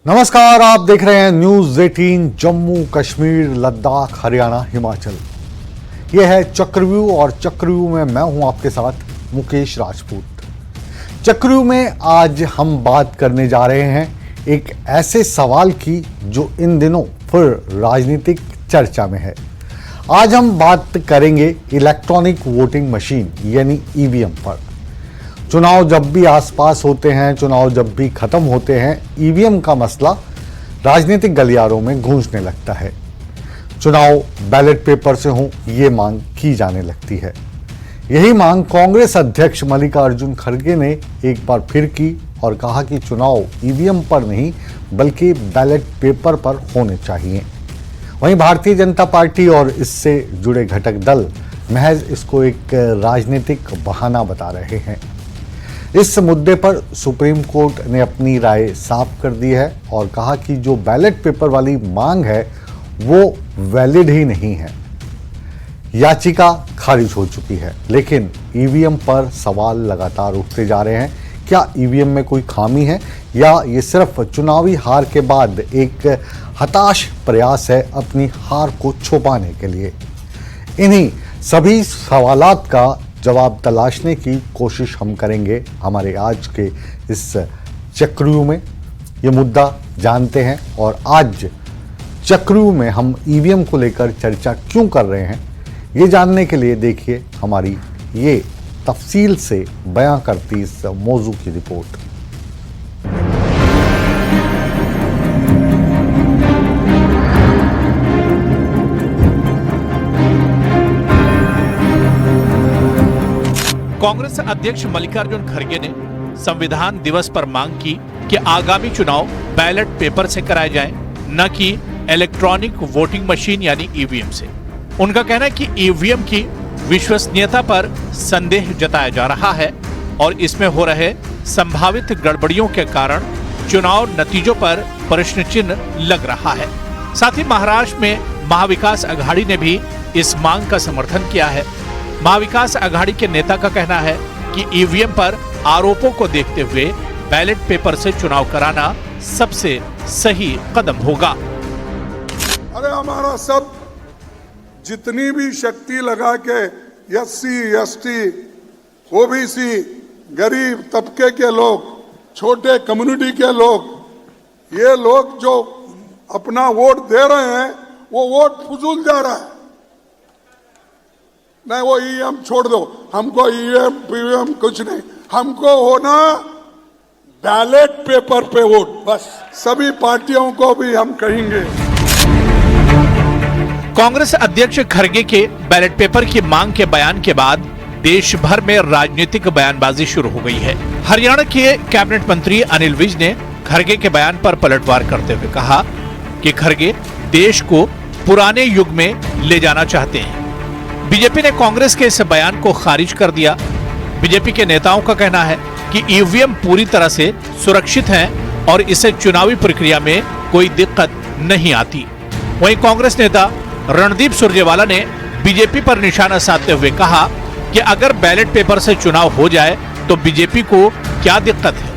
नमस्कार, आप देख रहे हैं न्यूज 18 जम्मू कश्मीर लद्दाख हरियाणा हिमाचल। यह है चक्रव्यूह और चक्रव्यूह में मैं हूं आपके साथ मुकेश राजपूत। चक्रव्यूह में आज हम बात करने जा रहे हैं एक ऐसे सवाल की जो इन दिनों फिर राजनीतिक चर्चा में है। आज हम बात करेंगे इलेक्ट्रॉनिक वोटिंग मशीन यानी ईवीएम पर। चुनाव जब भी आसपास होते हैं, चुनाव जब भी खत्म होते हैं, ईवीएम का मसला राजनीतिक गलियारों में गूंजने लगता है। चुनाव बैलेट पेपर से हो ये मांग की जाने लगती है। यही मांग कांग्रेस अध्यक्ष मल्लिकार्जुन खड़गे ने एक बार फिर की और कहा कि चुनाव ईवीएम पर नहीं बल्कि बैलेट पेपर पर होने चाहिए। वहीं भारतीय जनता पार्टी और इससे जुड़े घटक दल महज इसको एक राजनीतिक बहाना बता रहे हैं। इस मुद्दे पर सुप्रीम कोर्ट ने अपनी राय साफ कर दी है और कहा कि जो बैलेट पेपर वाली मांग है वो वैलिड ही नहीं है। याचिका खारिज हो चुकी है, लेकिन ईवीएम पर सवाल लगातार उठते जा रहे हैं। क्या ईवीएम में कोई खामी है या ये सिर्फ चुनावी हार के बाद एक हताश प्रयास है अपनी हार को छुपाने के लिए? इन्हीं सभी सवालात का जवाब तलाशने की कोशिश हम करेंगे हमारे आज के इस चक्रव्यूह में। ये मुद्दा जानते हैं और आज चक्रव्यूह में हम ईवीएम को लेकर चर्चा क्यों कर रहे हैं, ये जानने के लिए देखिए हमारी ये तफसील से बयां करती इस मौजू की रिपोर्ट। कांग्रेस अध्यक्ष मल्लिकार्जुन खड़गे ने संविधान दिवस पर मांग की कि आगामी चुनाव बैलेट पेपर से कराए जाएं, न कि इलेक्ट्रॉनिक वोटिंग मशीन यानी ईवीएम से। उनका कहना है कि ईवीएम की विश्वसनीयता पर संदेह जताया जा रहा है और इसमें हो रहे संभावित गड़बड़ियों के कारण चुनाव नतीजों पर प्रश्न चिन्ह लग रहा है। साथ ही महाराष्ट्र में महाविकास अघाड़ी ने भी इस मांग का समर्थन किया है। महाविकास अघाड़ी के नेता का कहना है कि ईवीएम पर आरोपों को देखते हुए बैलेट पेपर से चुनाव कराना सबसे सही कदम होगा। अरे हमारा सब जितनी भी शक्ति लगा के एससी, एसटी, ओबीसी, गरीब तबके के लोग, छोटे कम्युनिटी के लोग, ये लोग जो अपना वोट दे रहे हैं वो वोट फुजूल जा रहा है। नहीं, वो ईवीएम छोड़ दो, हमको ईवीएम पीवीएम कुछ नहीं, हमको होना बैलेट पेपर पे वोट। बस सभी पार्टियों को भी हम कहेंगे। कांग्रेस अध्यक्ष खड़गे के बैलेट पेपर की मांग के बयान के बाद देश भर में राजनीतिक बयानबाजी शुरू हो गई है। हरियाणा के कैबिनेट मंत्री अनिल विज ने खड़गे के बयान पर पलटवार करते हुए कहा कि खड़गे देश को पुराने युग में ले जाना चाहते हैं। बीजेपी ने कांग्रेस के इस बयान को खारिज कर दिया। बीजेपी के नेताओं का कहना है कि ईवीएम पूरी तरह से सुरक्षित हैं और इससे चुनावी प्रक्रिया में कोई दिक्कत नहीं आती। वहीं कांग्रेस नेता रणदीप सुरजेवाला ने बीजेपी पर निशाना साधते हुए कहा कि अगर बैलेट पेपर से चुनाव हो जाए तो बीजेपी को क्या दिक्कत है।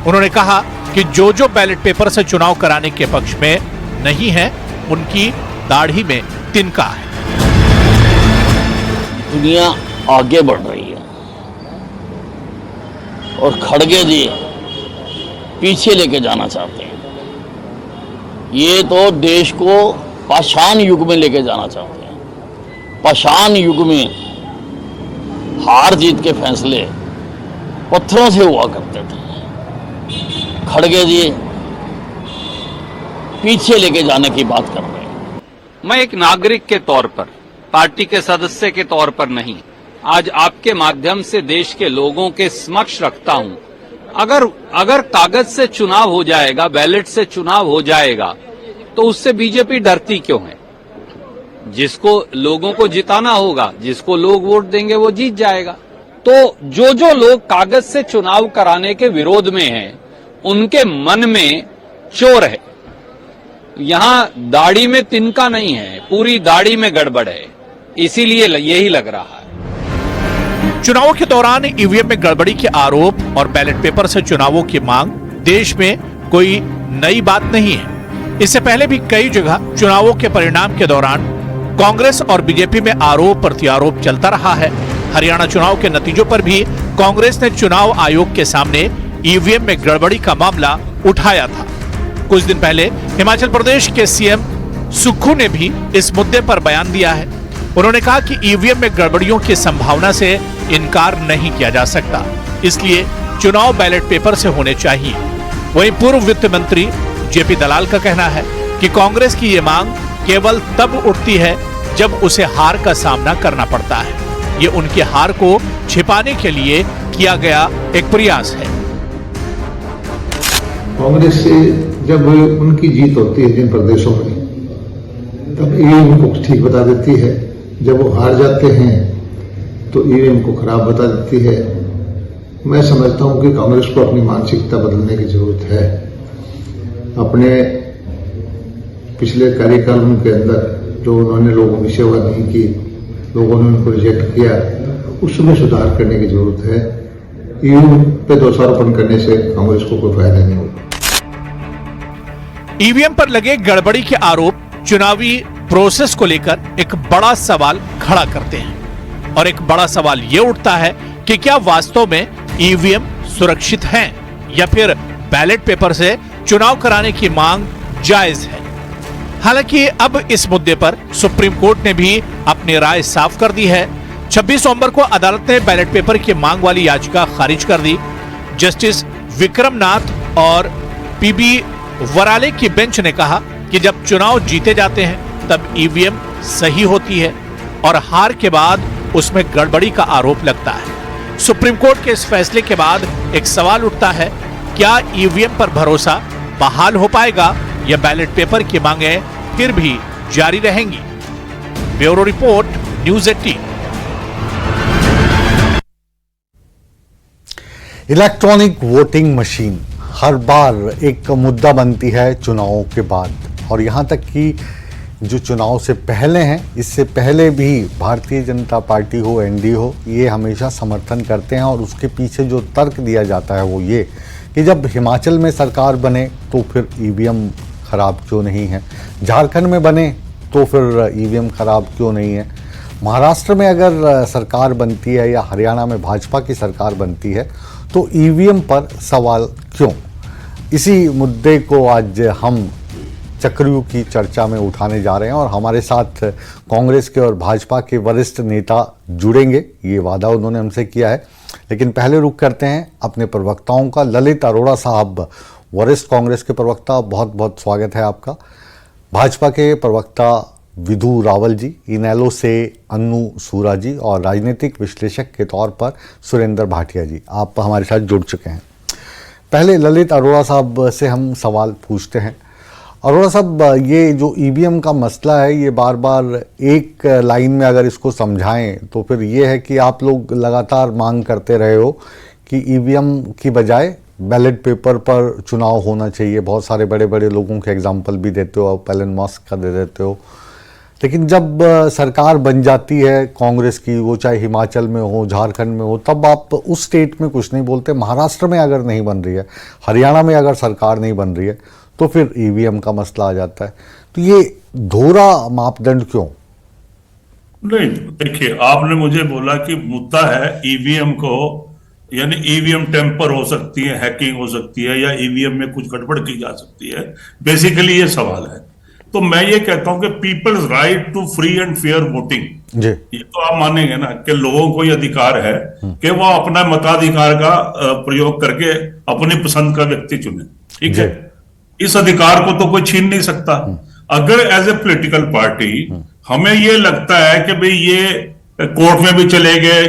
उन्होंने कहा कि जो बैलेट पेपर से चुनाव कराने के पक्ष में नहीं है उनकी दाढ़ी में तिनका है। दुनिया आगे बढ़ रही है और खड़गे जी पीछे लेके जाना चाहते हैं। ये तो देश को पाषाण युग में लेके जाना चाहते हैं। पाषाण युग में हार जीत के फैसले पत्थरों से हुआ करते थे। खड़गे जी पीछे लेके जाने की बात कर रहे हैं। मैं एक नागरिक के तौर पर, पार्टी के सदस्य के तौर पर नहीं, आज आपके माध्यम से देश के लोगों के समक्ष रखता हूं, अगर कागज से चुनाव हो जाएगा, बैलेट से चुनाव हो जाएगा, तो उससे बीजेपी डरती क्यों है? जिसको लोगों को जिताना होगा, जिसको लोग वोट देंगे वो जीत जाएगा। तो जो लोग कागज से चुनाव कराने के विरोध में हैं, उनके मन में चोर है। यहां दाढ़ी में तिनका नहीं है, पूरी दाढ़ी में गड़बड़ है, इसीलिए यही लग रहा है। चुनावों के दौरान ईवीएम में गड़बड़ी के आरोप और बैलेट पेपर से चुनावों की मांग देश में कोई नई बात नहीं है। इससे पहले भी कई जगह चुनावों के परिणाम के दौरान कांग्रेस और बीजेपी में आरोप प्रत्यारोप चलता रहा है। हरियाणा चुनाव के नतीजों पर भी कांग्रेस ने चुनाव आयोग के सामने ईवीएम में गड़बड़ी का मामला उठाया था। कुछ दिन पहले हिमाचल प्रदेश के सीएम सुक्खू ने भी इस मुद्दे पर बयान दिया है। उन्होंने कहा कि ईवीएम में गड़बड़ियों की संभावना से इनकार नहीं किया जा सकता, इसलिए चुनाव बैलेट पेपर से होने चाहिए। वहीं पूर्व वित्त मंत्री जेपी दलाल का कहना है कि कांग्रेस की ये मांग केवल तब उठती है जब उसे हार का सामना करना पड़ता है। ये उनकी हार को छिपाने के लिए किया गया एक प्रयास है। कांग्रेस से जब उनकी जीत होती है जिन प्रदेशों में, तब ईवीएम को ठीक बता देती है। जब वो हार जाते हैं तो ईवीएम को खराब बता देती है। मैं समझता हूं कि कांग्रेस को अपनी मानसिकता बदलने की जरूरत है। अपने पिछले कार्यकाल के अंदर जो उन्होंने लोगों की सेवा नहीं की, लोगों ने उनको रिजेक्ट किया, उसमें सुधार करने की जरूरत है। ईवीएम पे दोषारोपण करने से कांग्रेस को कोई फायदा नहीं होगा। ईवीएम पर लगे गड़बड़ी के आरोप चुनावी प्रोसेस को लेकर एक बड़ा सवाल खड़ा करते हैं और एक बड़ा सवाल यह उठता है कि क्या वास्तव में ईवीएम सुरक्षित हैं या फिर बैलेट पेपर से चुनाव कराने की मांग जायज है। हालांकि अब इस मुद्दे पर सुप्रीम कोर्ट ने भी अपनी राय साफ कर दी है। 26 नवंबर को अदालत ने बैलेट पेपर की मांग वाली याचिका खारिज कर दी। जस्टिस विक्रम नाथ और पीबी वराले की बेंच ने कहा कि जब चुनाव जीते जाते हैं तब ईवीएम सही होती है और हार के बाद उसमें गड़बड़ी का आरोप लगता है। सुप्रीम कोर्ट के इस फैसले के बाद एक सवाल उठता है, क्या ईवीएम पर भरोसा बहाल हो पाएगा या बैलेट पेपर की मांगें फिर भी जारी रहेंगी? Bureau report, news 18। Electronic voting machine हर बार एक मुद्दा बनती है चुनावों के बाद, और यहाँ तक कि जो चुनाव से पहले हैं, इससे पहले भी भारतीय जनता पार्टी हो, एनडीए हो, ये हमेशा समर्थन करते हैं। और उसके पीछे जो तर्क दिया जाता है वो ये कि जब हिमाचल में सरकार बने तो फिर ईवीएम खराब क्यों नहीं है, झारखंड में बने तो फिर ईवीएम खराब क्यों नहीं है, महाराष्ट्र में अगर सरकार बनती है या हरियाणा में भाजपा की सरकार बनती है तो ईवीएम पर सवाल क्यों। इसी मुद्दे को आज हम चक्रव्यूह की चर्चा में उठाने जा रहे हैं और हमारे साथ कांग्रेस के और भाजपा के वरिष्ठ नेता जुड़ेंगे, ये वादा उन्होंने हमसे किया है। लेकिन पहले रुख करते हैं अपने प्रवक्ताओं का। ललित अरोड़ा साहब, वरिष्ठ कांग्रेस के प्रवक्ता, बहुत बहुत स्वागत है आपका। भाजपा के प्रवक्ता विधु रावल जी, इनेलो से अन्नू सूरा जी और राजनीतिक विश्लेषक के तौर पर सुरेंद्र भाटिया जी, आप हमारे साथ जुड़ चुके हैं। पहले ललित अरोड़ा साहब से हम सवाल पूछते हैं। अरोड़ा साहब, ये जो ईवीएम का मसला है, ये बार बार एक लाइन में अगर इसको समझाएं तो फिर ये है कि आप लोग लगातार मांग करते रहे हो कि ईवीएम की बजाय बैलेट पेपर पर चुनाव होना चाहिए। बहुत सारे बड़े बड़े लोगों के एग्जाम्पल भी देते हो, आप एलन मस्क का दे देते हो। लेकिन जब सरकार बन जाती है कांग्रेस की, वो चाहे हिमाचल में हो, झारखंड में हो, तब आप उस स्टेट में कुछ नहीं बोलते। महाराष्ट्र में अगर नहीं बन रही है, हरियाणा में अगर सरकार नहीं बन रही है, तो फिर ईवीएम का मसला आ जाता है। तो ये दोहरा मापदंड क्यों? नहीं, देखिए, आपने मुझे बोला कि मुद्दा है ईवीएम को, यानी ईवीएम टेम्पर हो सकती है, हैकिंग हो सकती है, या ईवीएम में कुछ गड़बड़ की जा सकती है। बेसिकली ये सवाल है। तो मैं ये कहता हूं कि people's right to free and fair voting, ये तो आप मानेंगे ना कि लोगों को ये अधिकार है कि वो अपना मताधिकार का प्रयोग करके अपनी पसंद का व्यक्ति चुने। ठीक है, इस अधिकार को तो कोई छीन नहीं सकता। अगर एज ए पॉलिटिकल पार्टी हमें ये लगता है कि भाई ये कोर्ट में भी चले गए,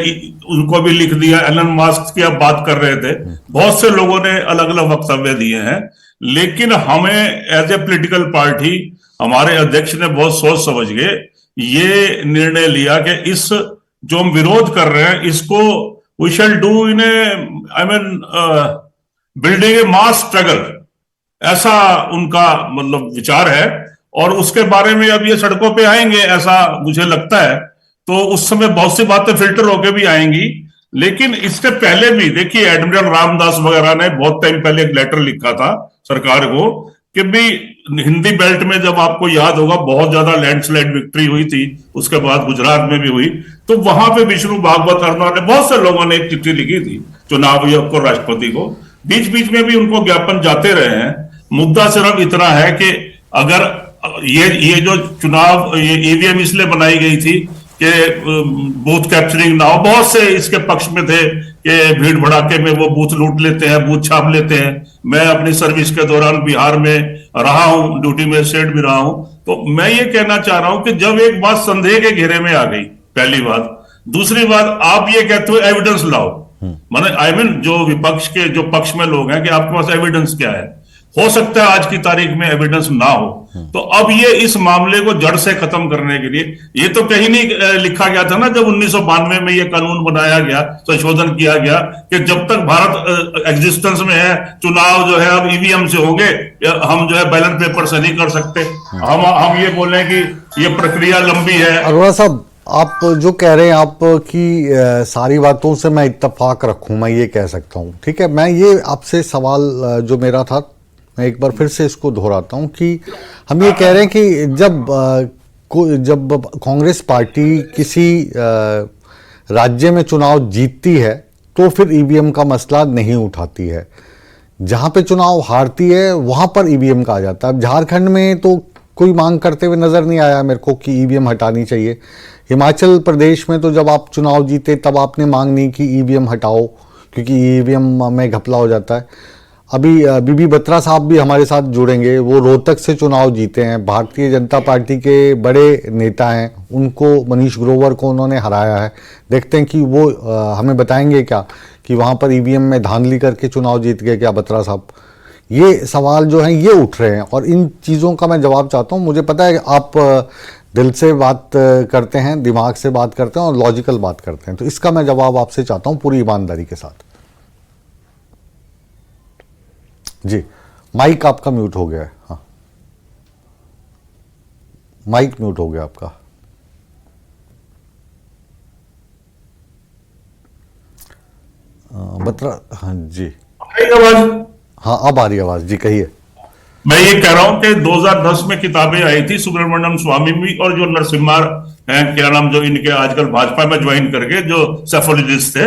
उनको भी लिख दिया, एलन मस्क की आप बात कर रहे थे, बहुत से लोगों ने अलग अलग वक्तव्य दिए हैं, लेकिन हमें एज ए पॉलिटिकल पार्टी, हमारे अध्यक्ष ने बहुत सोच समझ के ये निर्णय लिया कि इस जो हम विरोध कर रहे हैं इसको we shall do in building a mass struggle, ऐसा उनका मतलब विचार है। और उसके बारे में अब ये सड़कों पे आएंगे ऐसा मुझे लगता है, तो उस समय बहुत सी बातें फिल्टर होके भी आएंगी। लेकिन इससे पहले भी देखिए, एडमिरल रामदास वगैरह ने बहुत टाइम पहले एक लेटर लिखा था सरकार को कि भी हिंदी बेल्ट में जब आपको याद होगा बहुत ज्यादा लैंडस्लाइड विक्ट्री हुई थी, उसके बाद गुजरात में भी हुई, तो वहां पे विष्णु भागवत अर्नवाल ने, बहुत से लोगों ने एक चिट्ठी लिखी थी चुनाव आयोग को, राष्ट्रपति को, बीच बीच में भी उनको ज्ञापन जाते रहे हैं। मुद्दा सिर्फ इतना है कि अगर ये जो चुनाव, ये ईवीएम इसलिए बनाई गई थी कि बूथ कैप्चरिंग ना हो, बहुत से इसके पक्ष में थे कि भीड़ भड़ाके में वो बूथ लूट लेते हैं, बूथ छाप लेते हैं। मैं अपनी सर्विस के दौरान बिहार में रहा हूं, ड्यूटी मजिस्ट्रेट भी रहा हूं, तो मैं ये कहना चाह रहा हूं कि जब एक बात संदेह के घेरे में आ गई, पहली बात, दूसरी बात आप ये कहते हो एविडेंस लाओ, माने आई मीन जो विपक्ष के जो पक्ष में लोग हैं कि आपके पास एविडेंस क्या है, हो सकता है आज की तारीख में एविडेंस ना हो, तो अब ये इस मामले को जड़ से खत्म करने के लिए, ये तो कहीं नहीं लिखा गया था ना जब 1992 में ये कानून बनाया गया, संशोधन किया गया कि जब तक भारत एग्जिस्टेंस में है, चुनाव जो है अब ईवीएम से होंगे, हम जो है बैलेट पेपर से नहीं कर सकते। हम ये बोले कि ये प्रक्रिया लंबी है। अरोड़ा साहब, आप जो कह रहे हैं आपकी सारी बातों से मैं इत्तेफाक रखूं, मैं ये कह सकता हूं, ठीक है। मैं ये आपसे सवाल जो मेरा था, मैं एक बार फिर से इसको दोहराता हूं कि हम ये कह रहे हैं कि जब कांग्रेस पार्टी किसी राज्य में चुनाव जीतती है तो फिर ईवीएम का मसला नहीं उठाती है, जहां पे चुनाव हारती है वहां पर ईवीएम का आ जाता है। झारखंड में तो कोई मांग करते हुए नजर नहीं आया मेरे को कि ईवीएम हटानी चाहिए। हिमाचल प्रदेश में तो जब आप चुनाव जीते तब आपने मांग नहीं की ईवीएम हटाओ, क्योंकि ईवीएम में घपला हो जाता है। अभी बीबी बत्रा साहब भी हमारे साथ जुड़ेंगे, वो रोहतक से चुनाव जीते हैं, भारतीय जनता पार्टी के बड़े नेता हैं, उनको, मनीष ग्रोवर को उन्होंने हराया है। देखते हैं कि वो हमें बताएंगे क्या कि वहाँ पर ईवीएम में धांधली करके चुनाव जीत गए क्या बत्रा साहब। ये सवाल जो हैं ये उठ रहे हैं और इन चीज़ों का मैं जवाब चाहता हूँ। मुझे पता है कि आप दिल से बात करते हैं, दिमाग से बात करते हैं और लॉजिकल बात करते हैं, तो इसका मैं जवाब आपसे चाहता हूँ पूरी ईमानदारी के साथ। जी, माइक आपका म्यूट हो गया है। हाँ, माइक म्यूट हो गया आपका। बत्रा, हाँ जी, आवाज, हाँ अब आ रही आवाज जी, कहिए। मैं ये कह रहा हूं कि 2010 में किताबें आई थी सुब्रमण्यम स्वामी भी और जो नरसिम्हा हैं, क्या नाम, जो इनके आजकल भाजपा में ज्वाइन करके जो सेफोलॉजिस्ट थे,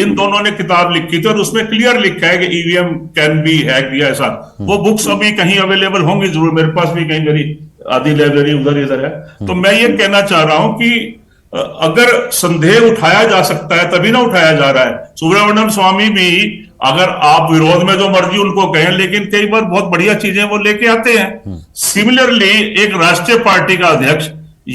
इन दोनों ने किताब लिखी थी और उसमें क्लियर लिखा है कि ईवीएम कैन बी हैक या ऐसा। वो बुक्स अभी कहीं अवेलेबल होंगी जरूर, मेरे पास भी कहीं मेरी आधी लाइब्रेरी उधर इधर है। तो मैं ये कहना चाह रहा हूं कि अगर संदेह उठाया जा सकता है तभी ना उठाया जा रहा है। सुब्रमण्यम स्वामी भी, अगर आप विरोध में जो मर्जी उनको कहें, लेकिन कई बार बहुत बढ़िया चीजें वो लेके आते हैं। सिमिलरली एक राष्ट्रीय पार्टी का अध्यक्ष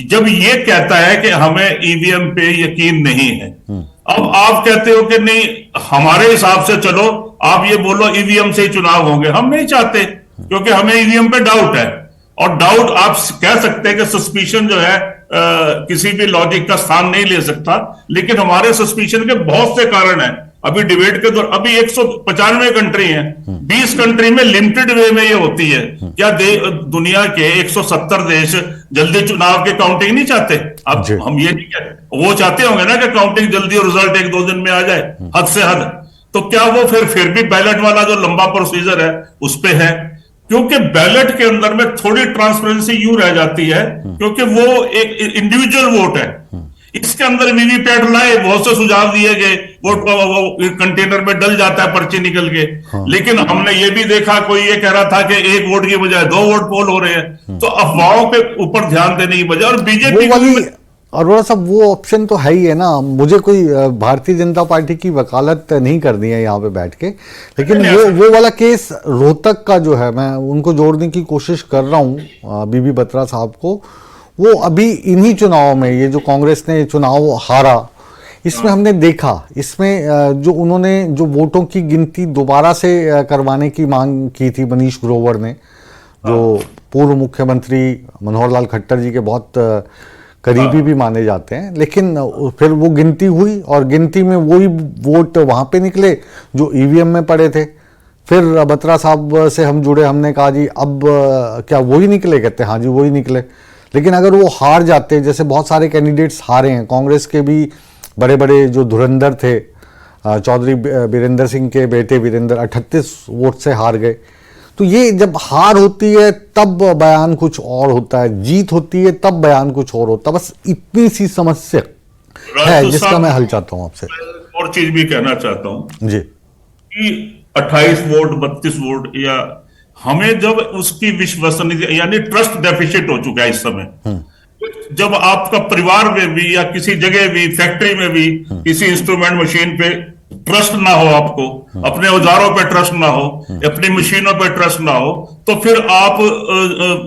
जब ये कहता है कि हमें ईवीएम पे यकीन नहीं है, अब आप कहते हो कि नहीं हमारे हिसाब से चलो, आप ये बोलो ईवीएम से ही चुनाव होंगे, हम नहीं चाहते क्योंकि हमें ईवीएम पे डाउट है। और डाउट आप कह सकते हैं कि सस्पिशन जो है किसी भी लॉजिक का स्थान नहीं ले सकता, लेकिन हमारे सस्पिशन के बहुत से कारण हैं। अभी डिबेट के दौरान अभी 195 कंट्री हैं, 20 कंट्री में लिमिटेड वे में ये होती है। क्या दुनिया के 170 देश जल्दी चुनाव के काउंटिंग नहीं चाहते? अब हम ये नहीं कहते, वो चाहते होंगे ना कि काउंटिंग जल्दी और रिजल्ट 1-2 दिन में आ जाए, हद से हद। तो क्या वो फिर भी बैलेट वाला जो लंबा प्रोसीजर है उस पे है? क्योंकि बैलेट के अंदर में थोड़ी ट्रांसपेरेंसी यूं रह जाती है क्योंकि वो एक इंडिविजुअल वोट है। इसके अंदर वीवीपैट लाए, बहुत से सुझाव दिए गए, वो कंटेनर में डल जाता है पर्ची निकल के। लेकिन हमने ये भी देखा, कोई ये कह रहा था कि 1 वोट की बजाय 2 वोट पोल हो रहे हैं। तो अफवाहों के ऊपर ध्यान देने की बजाय, और बीजेपी अरोड़ा साहब वो ऑप्शन तो है ही है ना। मुझे कोई भारतीय जनता पार्टी की वकालत नहीं करनी है यहाँ पे बैठ के, लेकिन वो वाला केस रोहतक का जो है, मैं उनको जोड़ने की कोशिश कर रहा हूँ बीबी बत्रा साहब को। वो अभी इन्हीं चुनाव में, ये जो कांग्रेस ने चुनाव हारा, इसमें हमने देखा, इसमें जो उन्होंने जो वोटों की गिनती दोबारा से करवाने की मांग की थी मनीष ग्रोवर ने, जो पूर्व मुख्यमंत्री मनोहर लाल खट्टर जी के बहुत करीबी भी माने जाते हैं। लेकिन फिर वो गिनती हुई और गिनती में वही वोट वहाँ पे निकले जो ईवीएम में पड़े थे। फिर बत्रा साहब से हम जुड़े, हमने कहा जी अब क्या वही निकले? कहते हाँ जी वही निकले। लेकिन अगर वो हार जाते, जैसे बहुत सारे कैंडिडेट्स हारे हैं, कांग्रेस के भी बड़े बड़े जो धुरंधर थे, चौधरी बीरेंद्र सिंह के बेटे वीरेंद्र 38 वोट से हार गए। तो ये जब हार होती है तब बयान कुछ और होता है, जीत होती है तब बयान कुछ और होता है। बस इतनी सी समस्या है जिसका मैं हल चाहता हूं आपसे। और चीज भी कहना चाहता हूं जी कि 28 वोट 32 वोट या हमें जब उसकी विश्वसनीयता यानी ट्रस्ट डेफिसिट हो चुका है इस समय। जब आपका परिवार में भी या किसी जगह भी फैक्ट्री में भी किसी इंस्ट्रूमेंट मशीन पे ट्रस्ट ना हो, आपको अपने औजारों पे ट्रस्ट ना हो, अपनी मशीनों पे ट्रस्ट ना हो, तो फिर आप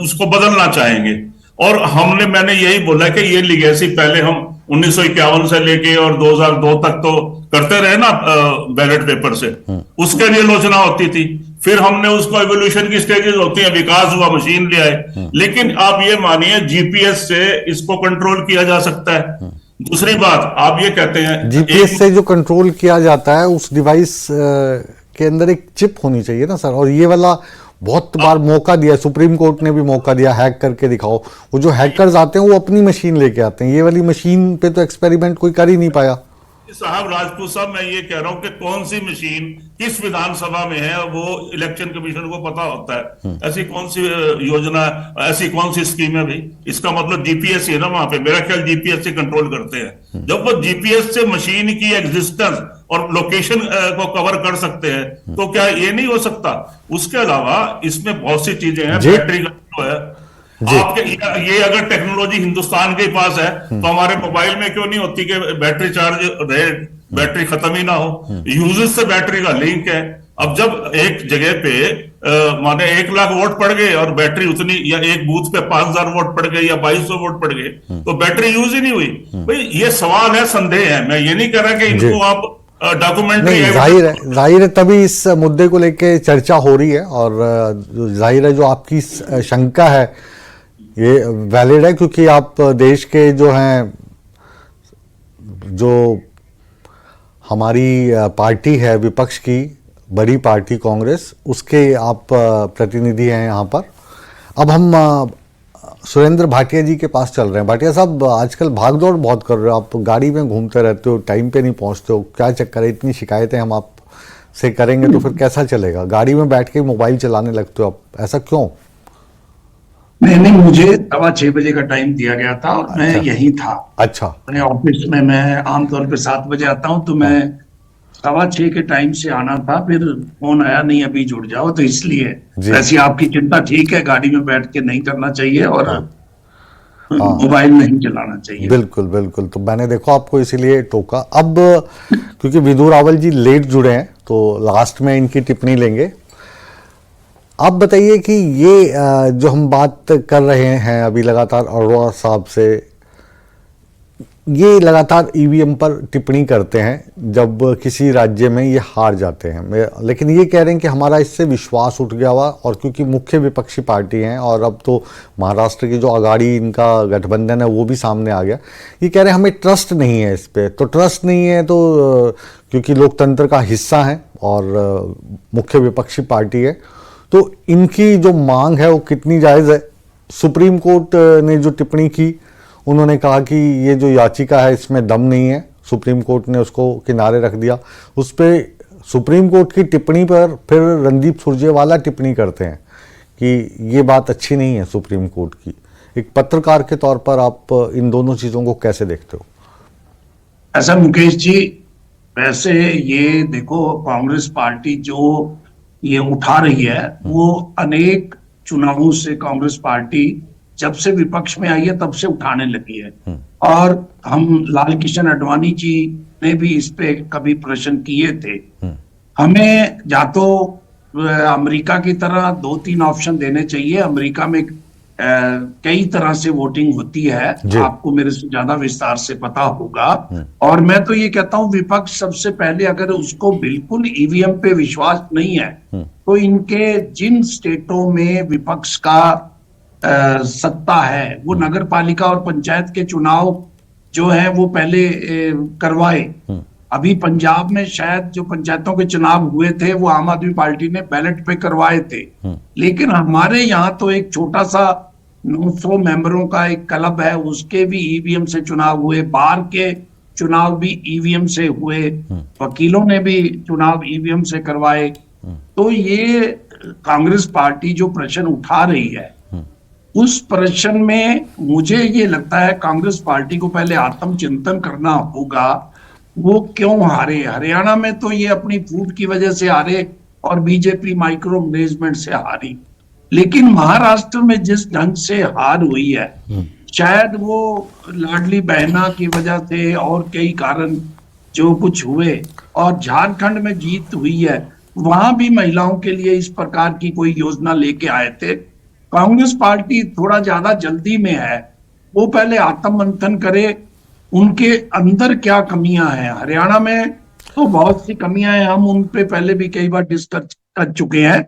उसको बदलना चाहेंगे। और मैंने यही बोला कि ये लीगेसी पहले हम 1951 से लेके और 2002 तक तो करते रहे ना बैलेट पेपर से, उसके लिए आलोचना होती थी। फिर हमने उसको एवोल्यूशन की स्टेजेस होती है, विकास हुआ, मशीन ले आए। लेकिन आप ये मानिए जीपीएस से इसको कंट्रोल किया जा सकता है। दूसरी बात, आप ये कहते हैं जीपीएस से जो कंट्रोल किया जाता है उस डिवाइस के अंदर एक चिप होनी चाहिए ना सर, और ये वाला बहुत बार मौका दिया, सुप्रीम कोर्ट ने भी मौका दिया, हैक करके दिखाओ। वो जो हैकर्स आते हैं वो अपनी मशीन लेके आते हैं, ये वाली मशीन पे तो एक्सपेरिमेंट कोई कर ही नहीं पाया। साहब राजपूत साहब, मैं ये कह रहा हूं कि कौन सी मशीन किस विधानसभा में है वो इलेक्शन कमीशन को पता होता है। ऐसी कौन सी योजना, ऐसी कौन सी स्कीम है भाई? इसका मतलब जीपीएस है ना वहां पे, मेरा ख्याल जीपीएस से कंट्रोल करते हैं। जब वो जीपीएस से मशीन की एग्जिस्टेंस और लोकेशन को कवर कर सकते हैं तो क्या ये नहीं हो सकता? उसके अलावा इसमें बहुत सी चीजें हैं, बैटरी का जो है आपके, ये अगर टेक्नोलॉजी हिंदुस्तान के पास है तो हमारे मोबाइल में क्यों नहीं होती कि बैटरी चार्ज रहे, बैटरी खत्म ही ना हो? यूजेस से बैटरी का लिंक है। अब जब एक जगह पे माने 1 लाख वोट पड़ गए और बैटरी उतनी, या एक बूथ पे 5000 वोट पड़ गए या 2200 वोट पड़ गए, तो बैटरी यूज ही नहीं हुई। भाई ये सवाल है, संदेह है। मैं ये नहीं कह रहा कि इनको आप डॉक्यूमेंट्री, जाहिर है तभी इस मुद्दे को लेके चर्चा हो रही है, और जाहिर है जो आपकी शंका है ये वैलिड है, क्योंकि आप देश के जो हैं, जो हमारी पार्टी है विपक्ष की बड़ी पार्टी कांग्रेस, उसके आप प्रतिनिधि हैं यहाँ पर। अब हम सुरेंद्र भाटिया जी के पास चल रहे हैं। भाटिया साहब, आजकल भागदौड़ बहुत कर रहे हो, आप गाड़ी में घूमते रहते हो, टाइम पे नहीं पहुँचते हो, क्या चक्कर है? इतनी शिकायतें हम आप से करेंगे तो फिर कैसा चलेगा? गाड़ी में बैठ के मोबाइल चलाने लगते हो आप, ऐसा क्यों? नहीं, मुझे 6:15 बजे का टाइम दिया गया था और मैं यही था। अच्छा। अपने ऑफिस में मैं आमतौर पे 7 बजे आता हूँ, तो मैं 6:15 के टाइम से आना था। फिर फोन आया, नहीं अभी जुड़ जाओ, तो इसलिए वैसे आपकी चिंता ठीक है, गाड़ी में बैठ के नहीं करना चाहिए और मोबाइल नहीं चलाना चाहिए। बिल्कुल बिल्कुल, तो मैंने देखो आपको इसीलिए टोका। अब क्योंकि विदुर रावल जी लेट जुड़े हैं तो लास्ट में इनकी टिप्पणी लेंगे। आप बताइए कि ये जो हम बात कर रहे हैं अभी लगातार अरोड़ा साहब से, ये लगातार ईवीएम पर टिप्पणी करते हैं जब किसी राज्य में ये हार जाते हैं, लेकिन ये कह रहे हैं कि हमारा इससे विश्वास उठ गया हुआ, और क्योंकि मुख्य विपक्षी पार्टी हैं और अब तो महाराष्ट्र की जो अगाड़ी इनका गठबंधन है वो भी सामने आ गया, ये कह रहे हैं हमें ट्रस्ट नहीं है इस पर। तो ट्रस्ट नहीं है तो क्योंकि लोकतंत्र का हिस्सा है और मुख्य विपक्षी पार्टी है, तो इनकी जो मांग है वो कितनी जायज़ है? सुप्रीम कोर्ट ने जो टिप्पणी की, उन्होंने कहा कि ये जो याचिका है इसमें दम नहीं है, सुप्रीम कोर्ट ने उसको किनारे रख दिया। उस पर सुप्रीम कोर्ट की टिप्पणी पर फिर रणदीप सुरजेवाला टिप्पणी करते हैं कि ये बात अच्छी नहीं है सुप्रीम कोर्ट की। एक पत्रकार के तौर पर आप इन दोनों चीज़ों को कैसे देखते हो? ऐसा मुकेश जी, वैसे ये देखो, कांग्रेस पार्टी जो ये उठा रही है वो अनेक चुनावों से कांग्रेस पार्टी जब से विपक्ष में आई है तब से उठाने लगी है। और हम लाल कृष्ण आडवाणी जी ने भी इस पे कभी प्रश्न किए थे। हमें या तो अमेरिका की तरह 2-3 ऑप्शन देने चाहिए। अमेरिका में कई तरह से वोटिंग होती है, आपको मेरे से ज्यादा विस्तार से पता होगा। और मैं तो ये कहता हूं विपक्ष सबसे पहले, अगर उसको बिल्कुल ईवीएम पे विश्वास नहीं है तो इनके जिन स्टेटों में विपक्ष का सत्ता है वो नगर पालिका और पंचायत के चुनाव जो है वो पहले करवाए। अभी पंजाब में शायद जो पंचायतों के चुनाव हुए थे वो आम आदमी पार्टी ने बैलेट पे करवाए थे, लेकिन हमारे यहाँ तो एक छोटा सा 900 मेंबरों का एक क्लब है, उसके भी ईवीएम से चुनाव हुए, बार के चुनाव भी ईवीएम से हुए, वकीलों ने भी चुनाव ईवीएम से करवाए। तो ये कांग्रेस पार्टी जो प्रश्न उठा रही है उस प्रश्न में मुझे ये लगता है कांग्रेस पार्टी को पहले आत्मचिंतन करना होगा। वो क्यों हारे? हरियाणा में तो ये अपनी फूट की वजह से हारे और बीजेपी माइक्रो मैनेजमेंट से हारी, लेकिन महाराष्ट्र में जिस ढंग से हार हुई है शायद वो लाडली बहना की वजह से और कई कारण जो कुछ हुए, और झारखंड में जीत हुई है वहां भी महिलाओं के लिए इस प्रकार की कोई योजना लेके आए थे। कांग्रेस पार्टी थोड़ा ज्यादा जल्दी में है, वो पहले आत्ममंथन करे उनके अंदर क्या कमियां हैं। हरियाणा में तो बहुत सी कमियां हैं, हम उन पे पहले भी कई बार डिस्कस कर चुके हैं।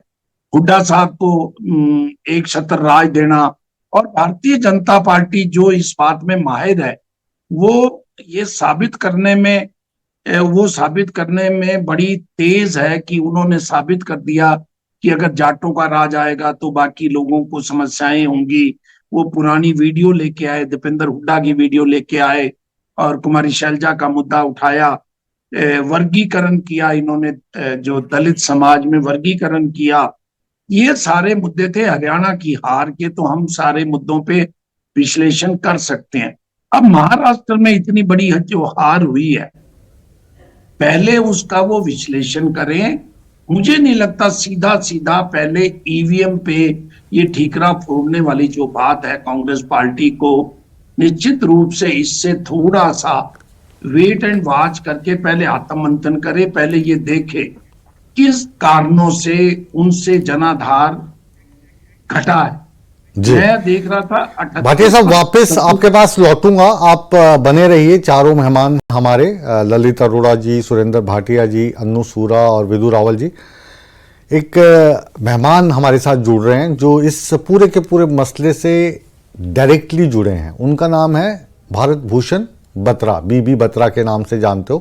हुड्डा साहब को एक छत्र राज देना, और भारतीय जनता पार्टी जो इस बात में माहिर है वो ये साबित करने में बड़ी तेज है कि उन्होंने साबित कर दिया कि अगर जाटों का राज आएगा तो बाकी लोगों को समस्याएं होंगी। वो पुरानी वीडियो लेके आए, दीपेंद्र हुड्डा की वीडियो लेके आए और कुमारी शैलजा का मुद्दा उठाया, वर्गीकरण किया इन्होंने, जो दलित समाज में वर्गीकरण किया, ये सारे मुद्दे थे हरियाणा की हार के। तो हम सारे मुद्दों पे विश्लेषण कर सकते हैं। अब महाराष्ट्र में इतनी बड़ी जो हार हुई है पहले उसका वो विश्लेषण करें। मुझे नहीं लगता सीधा पहले ईवीएम पे ये ठीकरा फोड़ने वाली जो बात है कांग्रेस पार्टी को, निश्चित रूप से इससे थोड़ा सा वेट एंड वॉच करके पहले आत्ममंथन करे, पहले ये देखे किस कारणों से उनसे जनाधार घटा है। मैं देख रहा था भाटिया साहब, वापस आपके पास लौटूंगा, आप बने रहिए। चारों मेहमान हमारे ललित अरोड़ा जी, सुरेंद्र भाटिया जी, अन्नू सूरा और विदु रावल जी, एक मेहमान हमारे साथ जुड़ रहे हैं जो इस पूरे के पूरे मसले से डायरेक्टली जुड़े हैं। उनका नाम है भारत भूषण बत्रा, बीबी बत्रा के नाम से जानते हो।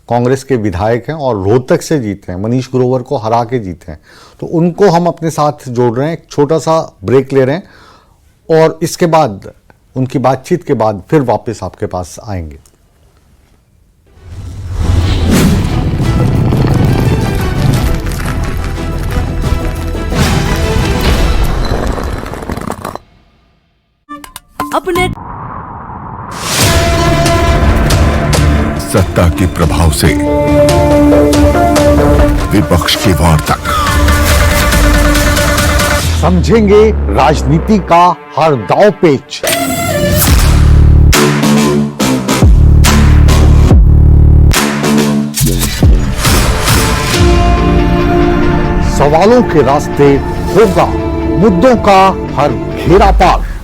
कांग्रेस के विधायक हैं और रोहतक से जीते हैं, मनीष ग्रोवर को हरा के जीते हैं। तो उनको हम अपने साथ जोड़ रहे हैं। एक छोटा सा ब्रेक ले रहे हैं और इसके बाद उनकी बातचीत के बाद फिर वापस आपके पास आएंगे। अपने सत्ता के प्रभाव से विपक्ष के वार तक समझेंगे राजनीति का हर दांव पेच। सवालों के रास्ते होगा मुद्दों का हर घेरा पार।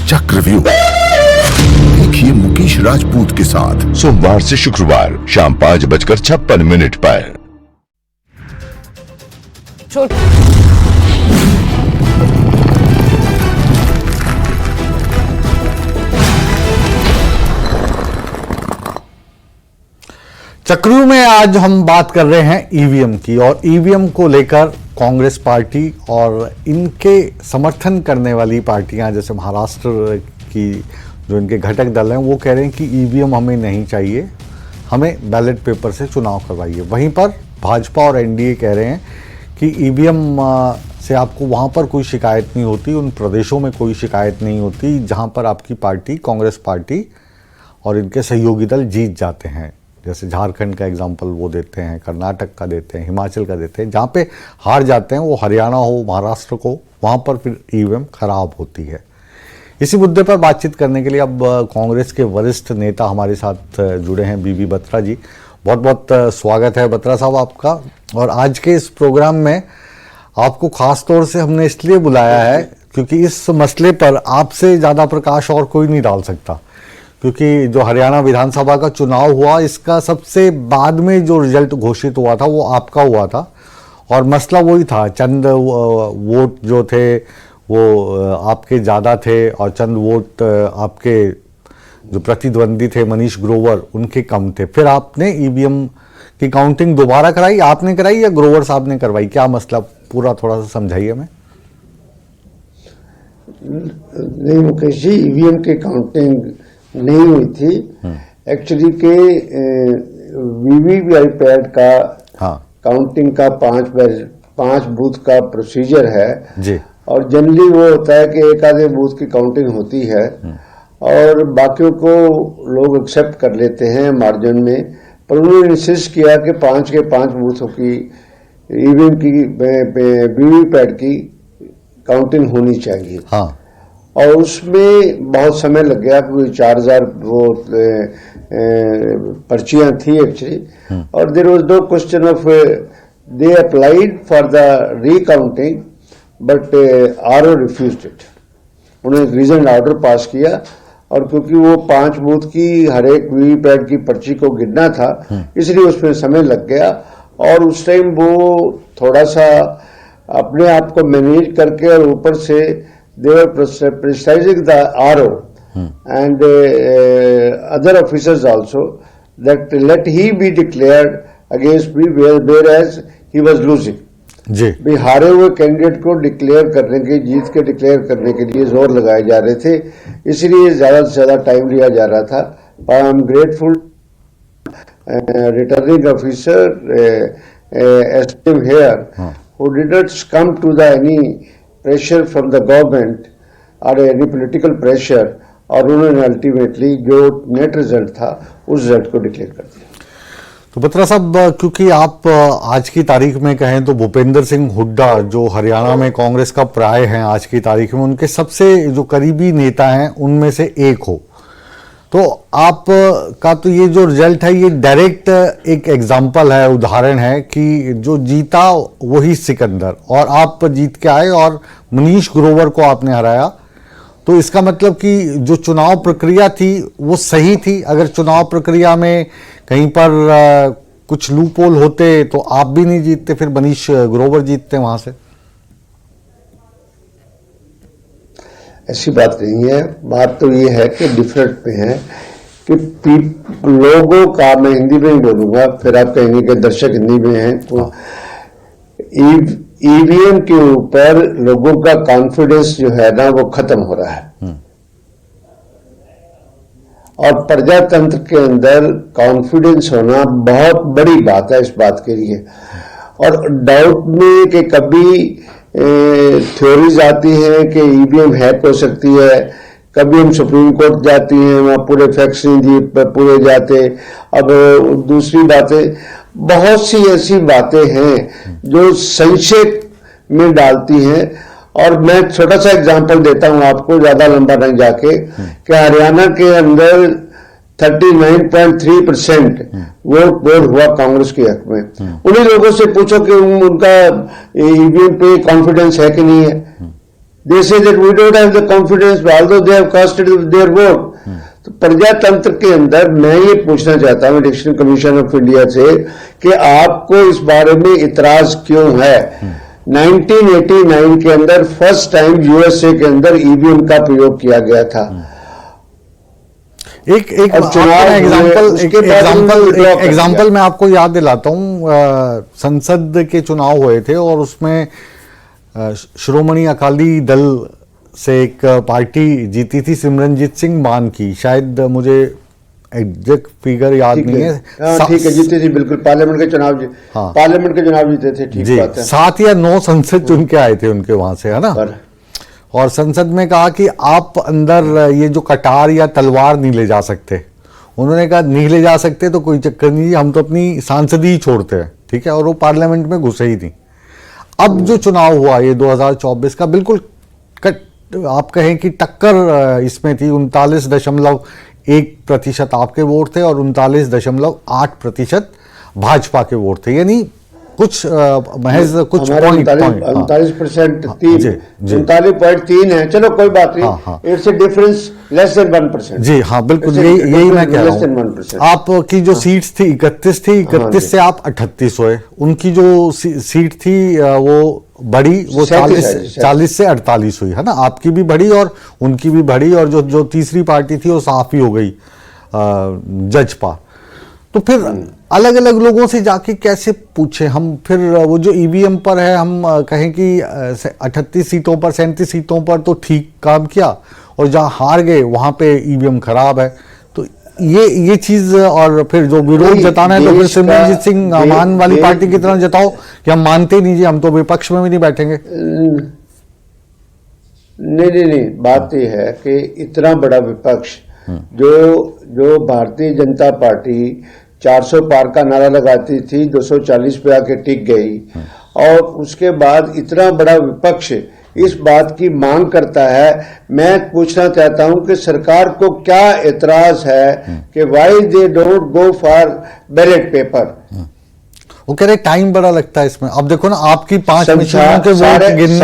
चक्रव्यूह देखिए मुकेश राजपूत के साथ सोमवार से शुक्रवार शाम 5:56 पर। चक्रव्यूह में आज हम बात कर रहे हैं ईवीएम की, और ईवीएम को लेकर कांग्रेस पार्टी और इनके समर्थन करने वाली पार्टियां जैसे महाराष्ट्र की जो इनके घटक दल हैं वो कह रहे हैं कि ईवीएम हमें नहीं चाहिए, हमें बैलेट पेपर से चुनाव करवाइए। वहीं पर भाजपा और एनडीए कह रहे हैं कि ईवीएम से आपको वहाँ पर कोई शिकायत नहीं होती, उन प्रदेशों में कोई शिकायत नहीं होती जहाँ पर आपकी पार्टी कांग्रेस पार्टी और इनके सहयोगी दल जीत जाते हैं। जैसे झारखंड का एग्जाम्पल वो देते हैं, कर्नाटक का देते हैं, हिमाचल का देते हैं। जहाँ पे हार जाते हैं वो हरियाणा हो, महाराष्ट्र को, वहाँ पर फिर ईवीएम खराब होती है। इसी मुद्दे पर बातचीत करने के लिए अब कांग्रेस के वरिष्ठ नेता हमारे साथ जुड़े हैं, बीबी बत्रा जी। बहुत बहुत स्वागत है बत्रा साहब आपका। और आज के इस प्रोग्राम में आपको खास तौर से हमने इसलिए बुलाया है क्योंकि इस मसले पर आपसे ज़्यादा प्रकाश और कोई नहीं डाल सकता, क्योंकि जो हरियाणा विधानसभा का चुनाव हुआ इसका सबसे बाद में जो रिजल्ट घोषित हुआ था वो आपका हुआ था, और मसला वही था, चंद वोट जो थे वो आपके ज़्यादा थे और चंद वोट आपके जो प्रतिद्वंदी थे मनीष ग्रोवर उनके कम थे। फिर आपने ईवीएम की काउंटिंग दोबारा कराई, आपने कराई या ग्रोवर साहब ने करवाई? क्या मसला पूरा थोड़ा सा समझाइए हमें। नहीं मुकेश जी, ईवीएम की काउंटिंग नहीं हुई थी। एक्चुअली के वीवीपैट का हाँ काउंटिंग का 5 बूथ का प्रोसीजर है जी। और जनरली वो होता है कि एक आधे बूथ की काउंटिंग होती है और बाकियों को लोग एक्सेप्ट कर लेते हैं मार्जिन में, पर उन्होंने इंसिस्ट किया कि 5 के 5 बूथों की ईवीएम की वीवीपैट की काउंटिंग होनी चाहिए। हाँ और उसमें बहुत समय लग गया, कोई 4000 वो पर्चियां थी एक्चुअली, और there was no question of they applied for the recounting but RO refused it. उन्होंने रीजन ऑर्डर पास किया और क्योंकि वो 5 बूथ की हर एक वीवीपैट की पर्ची को गिनना था, इसलिए उसमें समय लग गया और उस टाइम वो थोड़ा सा अपने आप को मैनेज करके और ऊपर से they were precising the RO and other officers also that let he be declared against me whereas he was losing. जी भी हारे हुए कैंडिडेट को डिक्लेयर करने के, जीत के डिक्लेयर करने के लिए जोर लगाए जा रहे थे, इसलिए ज्यादा से ज्यादा टाइम लिया जा रहा था। I am grateful returning officer STM here who did not come to the any pressure from the government or any political pressure, और उन्होंने अल्टीमेटली जो नेट रिजल्ट था उस रिजल्ट को डिक्लेयर कर दिया। तो बत्रा साहब, क्योंकि आप आज की तारीख में कहें तो भूपेंद्र सिंह हुड्डा जो हरियाणा में कांग्रेस का प्राय हैं आज की तारीख में, उनके सबसे जो करीबी नेता हैं उनमें से एक हो, तो आप का तो ये जो रिजल्ट है ये डायरेक्ट एक एग्जाम्पल है, उदाहरण है कि जो जीता वही सिकंदर, और आप जीत के आए और मनीष ग्रोवर को आपने हराया। तो इसका मतलब कि जो चुनाव प्रक्रिया थी वो सही थी। अगर चुनाव प्रक्रिया में कहीं पर कुछ लूपहोल होते तो आप भी नहीं जीतते, फिर मनीष ग्रोवर जीतते वहां से। ऐसी बात नहीं है, बात तो ये है कि डिफरेंट में है कि लोगों का, मैं हिंदी में ही बोलूंगा फिर आप कहेंगे कि दर्शक हिंदी में हैं, तो ईवीएम के ऊपर लोगों का कॉन्फिडेंस जो है ना वो खत्म हो रहा है और प्रजातंत्र के अंदर कॉन्फिडेंस होना बहुत बड़ी बात है इस बात के लिए। और डाउट में कि कभी थ्योरीज आती हैं कि ईवीएम हैक हो सकती है, कभी हम सुप्रीम कोर्ट जाती हैं, वहां पूरे फैक्ट्स नहीं पूरे जाते। अब दूसरी बातें, बहुत सी ऐसी बातें हैं जो संशय में डालती हैं। और मैं छोटा सा एग्जांपल देता हूं आपको, ज्यादा लंबा नहीं जाके, कि हरियाणा के अंदर 39.3% वोट हुआ कांग्रेस के हक में। उन्हीं लोगों से पूछो कि उनका ईवीएम पे कॉन्फिडेंस है कि नहीं है। They say that we don't have the confidence, although they have casted their vote. तो प्रजातंत्र के अंदर मैं ये पूछना चाहता हूँ इलेक्शन कमीशन ऑफ इंडिया से कि आपको इस बारे में इतराज क्यों है। 1989 के अंदर फर्स्ट टाइम यूएसए के अंदर ईवीएम का प्रयोग किया गया था। एक एग्जाम्पल मैं आपको याद दिलाता हूँ, संसद के चुनाव हुए थे और उसमें श्रोमणी अकाली दल से एक पार्टी जीती थी, सिमरनजीत सिंह मान की, शायद मुझे एग्जैक्ट फिगर याद नहीं है। ठीक है, जीते थे बिल्कुल, पार्लियामेंट के चुनाव, हाँ। पार्लियामेंट के चुनाव जीते थे, ठीक बात है। 7 या 9 संसद चुन के आए थे उनके वहां से, है ना। और संसद में कहा कि आप अंदर ये जो कटार या तलवार नहीं ले जा सकते। उन्होंने कहा नहीं ले जा सकते तो कोई चक्कर नहीं, हम तो अपनी सांसदी ही छोड़ते हैं, ठीक है। और वो पार्लियामेंट में घुसे ही नहीं। अब जो चुनाव हुआ ये 2024 का, बिल्कुल आप कहें कि टक्कर इसमें थी। 39.1% आपके वोट थे और 39.8% भाजपा के वोट थे, यानी कुछ महज कुछ 39% 39.3 है, चलो कोई बात नहीं, it's a difference less than 1%। जी हाँ, बिल्कुल यही मैं कह रहा हूँ। आपकी जो सीट्स थी 31 थी, 31 से आप 38 हुए। उनकी जो सीट थी वो बढ़ी, वो 40 से 48 हुई, है ना। आपकी भी बढ़ी और उनकी भी बढ़ी, और जो तीसरी पार्टी थी वो साफ ही हो गई, जजपा। तो फिर अलग अलग लोगों से जाके कैसे पूछे हम, फिर वो जो ईवीएम पर है, हम कहें कि 38 सीटों पर 37 सीटों पर तो ठीक काम किया, और जहां हार गए वहां पे ईवीएम खराब है। तो ये चीज, और फिर जो विरोध जताना है तो फिर सिमरनजीत सिंह मान वाली पार्टी की तरह जताओ कि हम मानते नहीं जी, हम तो विपक्ष में भी नहीं बैठेंगे। नहीं, बात यह है कि इतना बड़ा विपक्ष जो भारतीय जनता पार्टी 400 पार का नारा लगाती थी, 240 पे आके टिक गई, और उसके बाद इतना बड़ा विपक्ष इस बात की मांग करता है। मैं पूछना चाहता हूं कि सरकार को क्या एतराज है कि why they don't go for ballot paper. वो कह रहे टाइम बड़ा लगता है इसमें। अब देखो ना, आपकी 5 मिशनों के वोट गिनने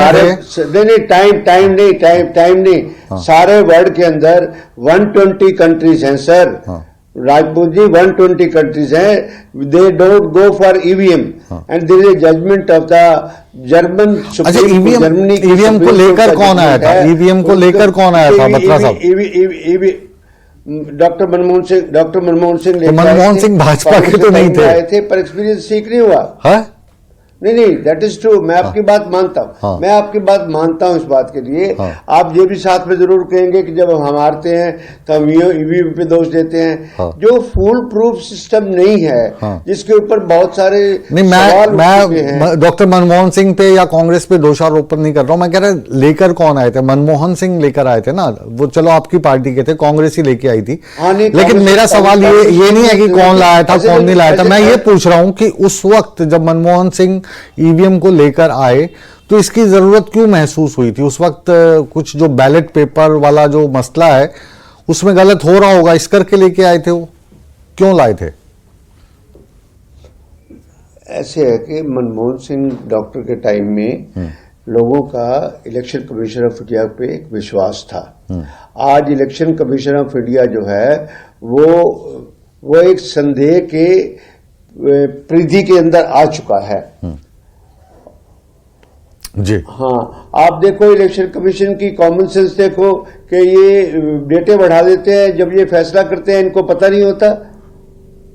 नहीं, टाइम नहीं। सारे वर्ल्ड के अंदर 120 कंट्रीज हैं सर, राजपूत जी, 120 कंट्रीज हैं। They don't go for EVM and there is a judgement of the German Supreme Court. Germany EVM को लेकर कौन आया था? ईवीएम को लेकर कौन आया था बत्रा साहब? डॉक्टर मनमोहन सिंह मनमोहन सिंह भाजपा के तो नहीं थे, आए थे, पर एक्सपीरियंस ठीक नहीं हुआ। है? नहीं, दैट इज ट्रू। मैं आपकी बात मानता हूँ, मैं आपकी बात मानता हूँ इस बात के लिए। आप ये भी साथ में जरूर कहेंगे कि जब हम हारते हैं तो हम ईवीएम पे दोष देते हैं, जो फुल प्रूफ सिस्टम नहीं है, जिसके ऊपर बहुत सारे मैं डॉक्टर मनमोहन सिंह पे या कांग्रेस पे दोषारोपण नहीं कर रहा हूँ। मैं कह रहा लेकर कौन आए थे? मनमोहन सिंह लेकर आए थे ना, वो चलो आपकी पार्टी के थे, कांग्रेस ही लेके आई थी। लेकिन मेरा सवाल ये नहीं है कि कौन लाया था कौन नहीं लाया था। मैं ये पूछ रहा हूँ कि उस वक्त जब मनमोहन सिंह ईवीएम को लेकर आए तो इसकी जरूरत क्यों महसूस हुई थी? उस वक्त कुछ जो बैलेट पेपर वाला जो मसला है उसमें गलत हो रहा होगा, इस करके लेके आए थे। वो क्यों लाए थे? ऐसे है कि मनमोहन सिंह डॉक्टर के टाइम में लोगों का इलेक्शन कमीशन ऑफ इंडिया पे एक विश्वास था। आज इलेक्शन कमीशन ऑफ इंडिया जो है वो एक संदेह के परिधि के अंदर आ चुका है। जी हाँ, आप देखो इलेक्शन कमीशन की कॉमन सेंस देखो कि ये डेटे बढ़ा देते हैं, जब ये फैसला करते हैं इनको पता नहीं होता।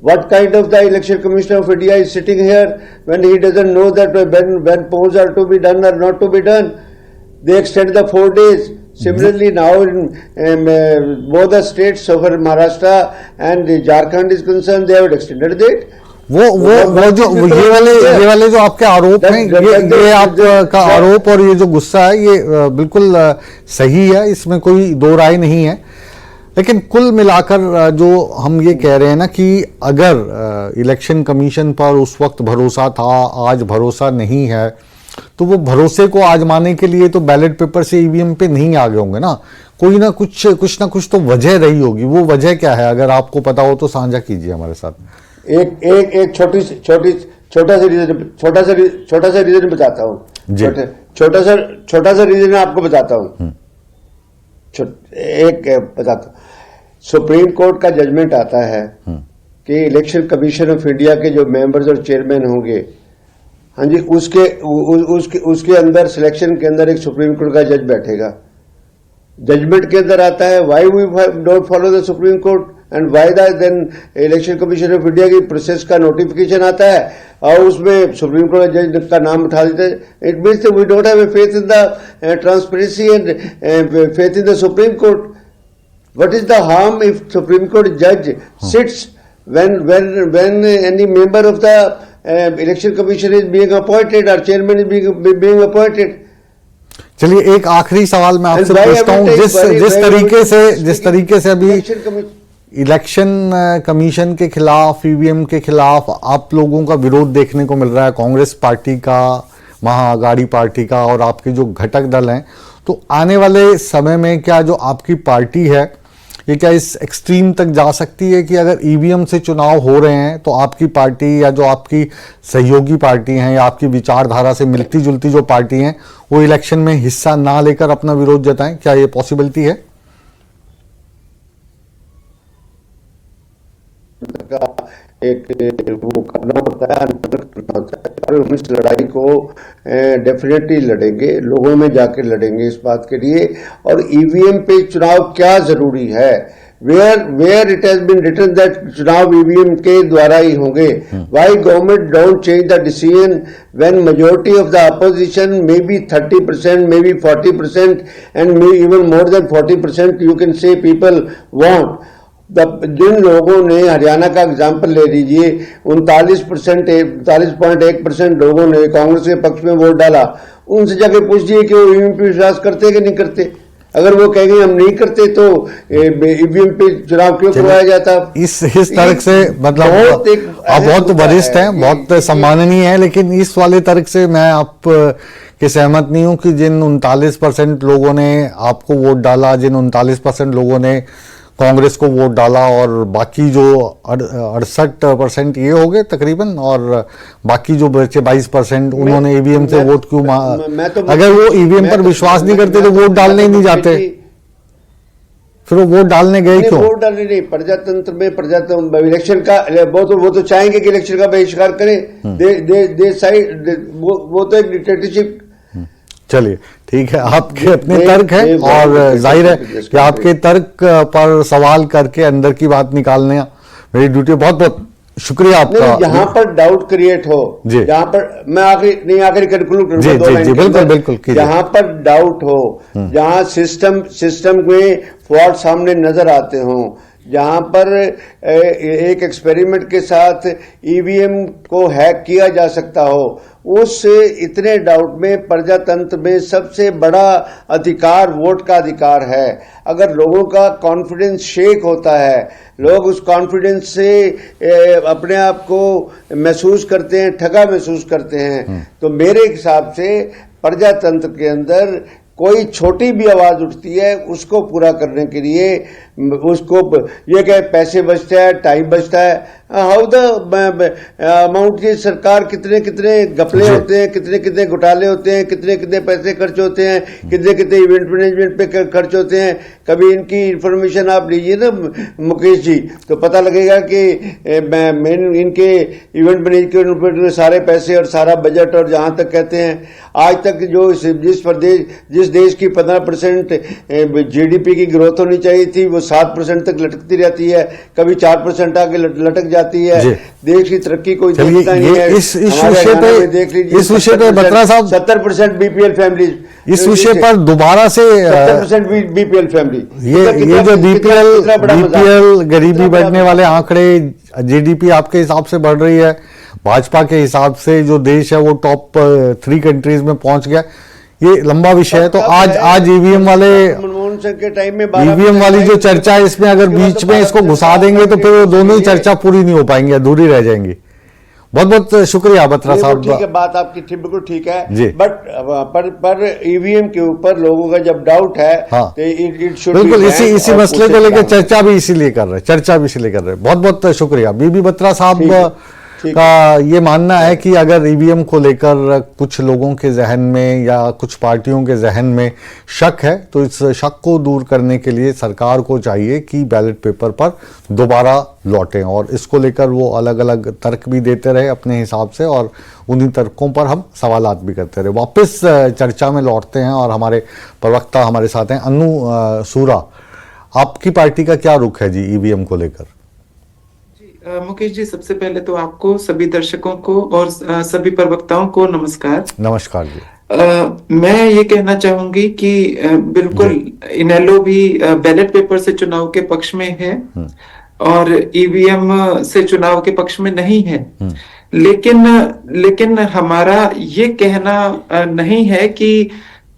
What kind of the election commissioner of India is sitting here when he doesn't know that when polls are to be done or not to be done? They extend the 4 days. Similarly, now in both the states of Maharashtra and Jharkhand is concerned, they have extended it. वो जो ये वाले जो आपके आरोप हैं, ये आपका आरोप और ये जो गुस्सा है, ये बिल्कुल सही है, इसमें कोई दो राय नहीं है। लेकिन कुल मिलाकर जो हम ये कह रहे हैं ना कि अगर इलेक्शन कमीशन पर उस वक्त भरोसा था, आज भरोसा नहीं है, तो वो भरोसे को आजमाने के लिए तो बैलेट पेपर से ईवीएम पे नहीं आ गए होंगे ना। कोई ना कुछ तो वजह रही होगी। वो वजह क्या है? अगर आपको पता हो तो साझा कीजिए हमारे साथ। एक छोटा सा रीजन बताता हूँ। छोटा सा रीजन आपको बताता हूँ। बताता हूँ। सुप्रीम कोर्ट का जजमेंट आता है कि इलेक्शन कमीशन ऑफ इंडिया के जो मेंबर्स और चेयरमैन होंगे, हाँ जी, उसके अंदर सिलेक्शन के अंदर एक सुप्रीम कोर्ट का जज बैठेगा। जजमेंट के अंदर आता है why we don't follow the Supreme Court and why then Election Commission of India की प्रोसेस का नोटिफिकेशन आता है और उसमें सुप्रीम कोर्ट जज का नाम उठा देते हैं। It means we don't have a faith in the transparency and faith in the Supreme Court. What is the harm if Supreme Court जज sits when any member of the election commission is being appointed or chairman is being appointed? चलिए एक आखिरी सवाल मैं आपसे पूछता हूं। जिस तरीके से अभी इलेक्शन कमीशन के खिलाफ, ईवीएम के खिलाफ आप लोगों का विरोध देखने को मिल रहा है, कांग्रेस पार्टी का, महाअघाड़ी पार्टी का और आपके जो घटक दल हैं, तो आने वाले समय में क्या जो आपकी पार्टी है ये क्या इस एक्सट्रीम तक जा सकती है कि अगर ईवीएम से चुनाव हो रहे हैं तो आपकी पार्टी या जो आपकी सहयोगी पार्टी हैं या आपकी विचारधारा से मिलती जुलती जो पार्टी हैं वो इलेक्शन में हिस्सा ना लेकर अपना विरोध जताएं? क्या ये पॉसिबिलिटी है? एक वो करना होता है, और हम इस लड़ाई को डेफिनेटली लड़ेंगे, लोगों में जाकर लड़ेंगे इस बात के लिए। और ईवीएम पे चुनाव क्या जरूरी है, where it has been written that चुनाव ईवीएम के द्वारा ही होंगे। Why government don't change the decision when majority of the opposition may be 30%, may be 40% and may even more than 40% you can say people want. जिन लोगों ने हरियाणा का example ले लीजिए, 39.1% लोगों ने कांग्रेस के पक्ष में वोट डाला। उनसे जाके पूछिए कि वो ईवीएम पे विश्वास करते कि नहीं करते। अगर वो कहेंगे हम नहीं करते तो ईवीएम पे चुनाव क्यों करवाया जाता। इस तर्क से मतलब आप बहुत वरिष्ठ हैं, बहुत सम्माननीय है, लेकिन इस वाले तर्क से मैं आप के सहमत नहीं हूं कि जिन 39% लोगों ने आपको वोट डाला, जिन 39% लोगों ने कांग्रेस को वोट डाला और बाकी जो 68% ये हो गए तकरीबन, और बाकी जो बचे 22% उन्होंने ईवीएम से वोट क्यों अगर वो ईवीएम पर विश्वास नहीं करते तो वोट डालने ही नहीं जाते, फिर वो वोट डालने गए क्यों? वोट डालने नहीं, प्रजातंत्र में प्रजातंत्र इलेक्शन का वो तो चाहेंगे कि इलेक्शन का बहिष्कार करें। वो तो एक डिक्टेटरशिप। चलिए ठीक है, आपके अपने तर्क है और जाहिर है कि आपके तर्क पर सवाल करके अंदर की बात निकालने मेरी ड्यूटी। बहुत बहुत शुक्रिया आपका। जहां पर डाउट क्रिएट हो, जहां पर मैं आखिरी कंक्लूड करूंगा, बिल्कुल जहां पर डाउट हो, जहां सिस्टम में फॉल्ट सामने नजर आते हो, जहां पर एक एक्सपेरिमेंट के साथ ईवीएम को हैक किया जा सकता हो, उस इतने डाउट में प्रजातंत्र में सबसे बड़ा अधिकार वोट का अधिकार है। अगर लोगों का कॉन्फिडेंस शेक होता है, लोग उस कॉन्फिडेंस से अपने आप को महसूस करते हैं, ठगा महसूस करते हैं, तो मेरे हिसाब से प्रजातंत्र के अंदर कोई छोटी भी आवाज उठती है उसको पूरा करने के लिए उसको ये क्या पैसे बचते हैं, टाइम बचता है, हाउ द अमाउंट की सरकार कितने घपले होते हैं, कितने घोटाले होते हैं, कितने पैसे खर्च होते हैं, कितने इवेंट मैनेजमेंट पे खर्च होते हैं। कभी इनकी इंफॉर्मेशन आप लीजिए ना मुकेश जी, तो पता लगेगा कि इनके इवेंट मैनेजमेंट पे सारे पैसे और सारा बजट, और जहां तक कहते हैं आज तक जो जिस देश की 15% जीडीपी की ग्रोथ होनी चाहिए थी वो 7% तक लटकती रहती है, कभी 4% आगे लटक जाती है। देश की तरक्की कोई देखता नहीं है। इस विषय पे बत्रा साहब 70% बीपीएल फैमिली, इस विषय पर दोबारा से 70% बीपीएल फैमिली, ये जो बीपीएल गरीबी बढ़ने वाले आंकड़े, जीडीपी आपके हिसाब से बढ़ रही है, भाजपा के हिसाब से जो देश है वो टॉप 3 कंट्रीज में पहुंच गया, ये लंबा विषय है। तो आज ईवीएम वाले मनमोहन सिंह के टाइम में ईवीएम वाली जो चर्चा है, इसमें अगर बीच में इसको घुसा देंगे तो फिर वो दोनों ही चर्चा पूरी नहीं हो पाएंगी, अधूरी रह जाएंगी। बहुत बहुत शुक्रिया बत्रा साहब। ठीक है, बात आपकी बिल्कुल ठीक है जी, बट पर ईवीएम के ऊपर लोगों का जब डाउट है, हाँ, तो बिल्कुल इसी मसले को लेकर चर्चा भी इसीलिए कर रहे हैं। बहुत बहुत शुक्रिया। बीबी बत्रा साहब का ये मानना है कि अगर ईवीएम को लेकर कुछ लोगों के जहन में या कुछ पार्टियों के जहन में शक है, तो इस शक को दूर करने के लिए सरकार को चाहिए कि बैलेट पेपर पर दोबारा लौटें, और इसको लेकर वो अलग अलग तर्क भी देते रहे अपने हिसाब से, और उन्हीं तर्कों पर हम सवालात भी करते रहे। वापस चर्चा में लौटते हैं और हमारे प्रवक्ता हमारे साथ हैं। अनु सूरा, आपकी पार्टी का क्या रुख है जी ईवीएम को लेकर? मुकेश जी, सबसे पहले तो आपको, सभी दर्शकों को और सभी प्रवक्ताओं को नमस्कार। नमस्कार जी। मैं ये कहना चाहूंगी कि बिल्कुल इनेलो भी बैलेट पेपर से चुनाव के पक्ष में है और ईवीएम से चुनाव के पक्ष में नहीं है, लेकिन हमारा ये कहना नहीं है कि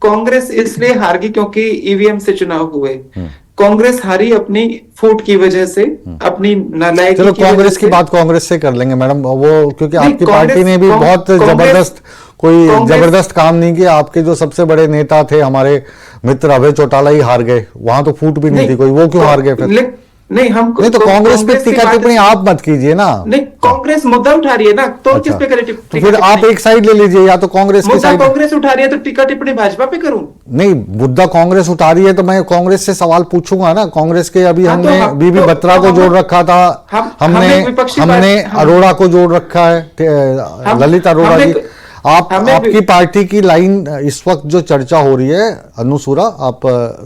कांग्रेस इसलिए हार गई क्योंकि ईवीएम से चुनाव हुए। कांग्रेस हारी अपनी फूट की वजह से, अपनी नालायकी। चलो कांग्रेस की बात कांग्रेस से कर लेंगे मैडम, वो क्योंकि आपकी पार्टी ने भी बहुत जबरदस्त काम नहीं किया। आपके जो सबसे बड़े नेता थे हमारे मित्र अभय चौटाला ही हार गए, वहां तो फूट भी नहीं थी कोई, वो क्यों हार गए फिर? नहीं, तो कांग्रेस पे टिक्का टिप्पणी आप मत कीजिए ना। नहीं, कांग्रेस मुद्दा उठा रही है ना, तो किस पे करे? तो फिर आप एक साइड ले लीजिए, या तो कांग्रेस की साइड। कांग्रेस उठा रही है तो टिक्का टिप्पणी भाजपा पे करूं? नहीं, मुद्दा कांग्रेस उठा रही है तो मैं कांग्रेस से सवाल पूछूंगा ना। कांग्रेस के अभी हमने बीबी बत्रा को जोड़ रखा था, हमने अरोड़ा को जोड़ रखा है, ललित अरोड़ा जी। आपकी पार्टी की लाइन इस वक्त जो चर्चा हो रही है, अनुसूरा आप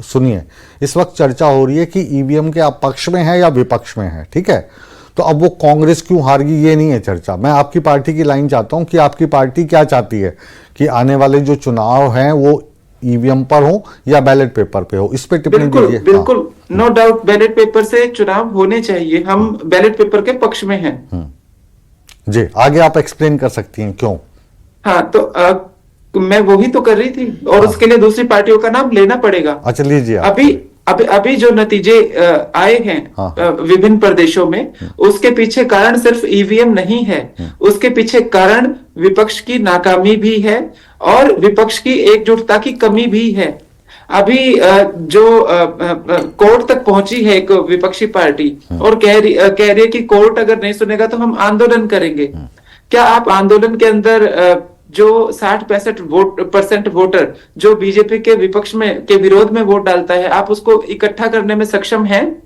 सुनिए, इस वक्त चर्चा हो रही है कि ईवीएम के आप पक्ष में है या विपक्ष में है, ठीक है? तो अब वो कांग्रेस क्यों हार गई ये नहीं है चर्चा। मैं आपकी पार्टी की लाइन चाहता हूं कि आपकी पार्टी क्या चाहती है कि आने वाले जो चुनाव हैं वो ईवीएम पर हो या बैलेट पेपर पे हो, इस पे टिप्पणी बिल्कुल दीजिए। बिल्कुल, नो डाउट बैलेट पेपर से चुनाव होने चाहिए, हम बैलेट पेपर के पक्ष में हैं। जी, आगे आप एक्सप्लेन कर सकती हैं क्यों। हाँ, तो मैं वही तो कर रही थी, और उसके लिए दूसरी पार्टियों का नाम लेना पड़ेगा। अच्छा, लीजिए आप। अभी जो नतीजे आए हैं विभिन्न प्रदेशों में, उसके पीछे कारण सिर्फ ईवीएम नहीं है, उसके पीछे कारण विपक्ष की नाकामी भी है और विपक्ष की एकजुटता की कमी भी है। अभी जो कोर्ट तक पहुंची है एक विपक्षी पार्टी और कह रही है कि कोर्ट अगर नहीं सुनेगा तो हम आंदोलन करेंगे। क्या आप आंदोलन के अंदर जो 60-65% वोटर जो बीजेपी के विपक्ष में के विरोध में वोट डालता है, आप उसको इकट्ठा करने में सक्षम हैं?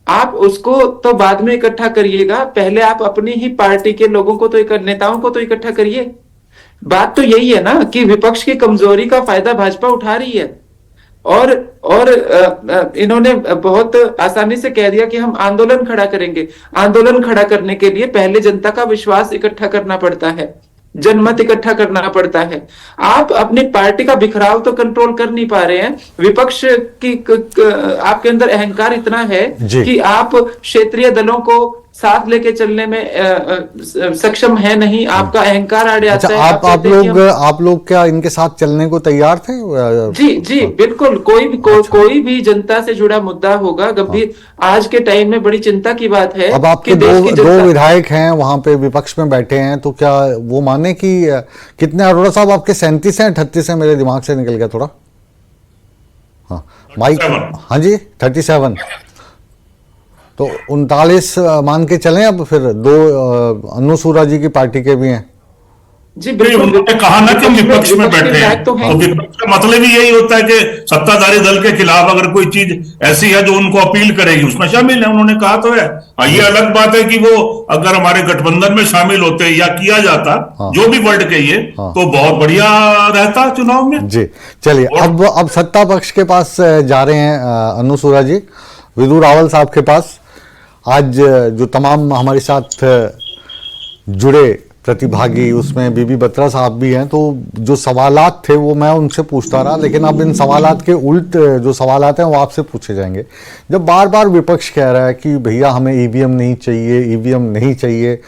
आप उसको तो बाद में इकट्ठा करिएगा, पहले आप अपनी ही पार्टी के लोगों को तो नेताओं को तो इकट्ठा करिए। बात तो यही है ना कि विपक्ष की कमजोरी का फायदा भाजपा उठा रही है, और इन्होंने बहुत आसानी से कह दिया कि हम आंदोलन खड़ा करेंगे। आंदोलन खड़ा करने के लिए पहले जनता का विश्वास इकट्ठा करना पड़ता है, जनमत इकट्ठा करना पड़ता है। आप अपनी पार्टी का बिखराव तो कंट्रोल कर नहीं पा रहे हैं। विपक्ष की आपके अंदर अहंकार इतना है कि आप क्षेत्रीय दलों को साथ लेके चलने में सक्षम है नहीं, आपका अहंकार आड़े आता है। आप लोग क्या इनके साथ चलने को तैयार थे? जी बिल्कुल, कोई भी जनता से जुड़ा मुद्दा होगा गंभीर, आज के टाइम में बड़ी चिंता की बात है। अब आपके दो विधायक हैं वहां पे विपक्ष में बैठे हैं, तो क्या वो माने कि कितने अरोड़ा साहब आपके 37 हैं 38 हैं, मेरे दिमाग से निकल गया थोड़ा। हाँ माइक, हाँ जी 37, तो 39 मान के चलें। अब फिर 2 अन्नू सूरा जी की पार्टी के भी हैं। जी बिल्कुल, उन्होंने कहा ना कि हम विपक्ष में बैठे हैं, तो विपक्ष का मतलब ही यही होता है कि सत्ताधारी दल के खिलाफ अगर कोई चीज ऐसी है जो उनको अपील करेगी उसमें शामिल है, उन्होंने कहा तो है। ये अलग बात है कि वो अगर हमारे गठबंधन में शामिल होते या किया जाता, जो भी वर्ड कहिए, तो बहुत बढ़िया रहता चुनाव में। जी चलिए, अब सत्ता पक्ष के पास जा रहे हैं अन्नू सूरा जी, विदु रावल साहब के पास। आज जो तमाम हमारे साथ जुड़े प्रतिभागी, उसमें बीबी बत्रा साहब भी हैं, तो जो सवालात थे वो मैं उनसे पूछता रहा, लेकिन अब इन सवालात के उल्ट जो सवालात हैं वो आपसे पूछे जाएंगे। जब बार बार विपक्ष कह रहा है कि भैया हमें ईवीएम नहीं चाहिए, ईवीएम नहीं चाहिए,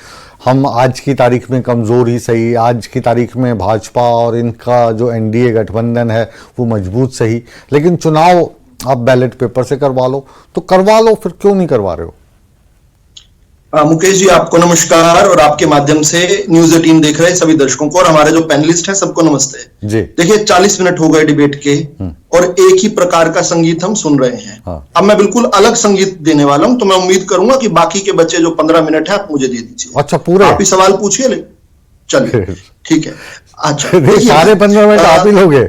हम आज की तारीख में कमज़ोर ही सही, आज की तारीख में भाजपा और इनका जो एनडीए गठबंधन है वो मजबूत सही, लेकिन चुनाव आप बैलेट पेपर से करवा लो, तो करवा लो, फिर क्यों नहीं करवा रहे हो? मुकेश जी, आपको नमस्कार, और आपके माध्यम से न्यूज़ 18 देख रहे सभी दर्शकों को और हमारे जो पैनलिस्ट हैं सबको नमस्ते जी। देखिए 40 मिनट हो गए डिबेट के और एक ही प्रकार का संगीत हम सुन रहे हैं। अब मैं बिल्कुल अलग संगीत देने वाला हूं, तो मैं उम्मीद करूंगा कि बाकी के बचे जो 15 मिनट है आप मुझे दे दीजिए। अच्छा, पूरे आप ही सवाल पूछिए। चलिए ठीक है। अच्छा, सारे 15 मिनट आप ही लोगे?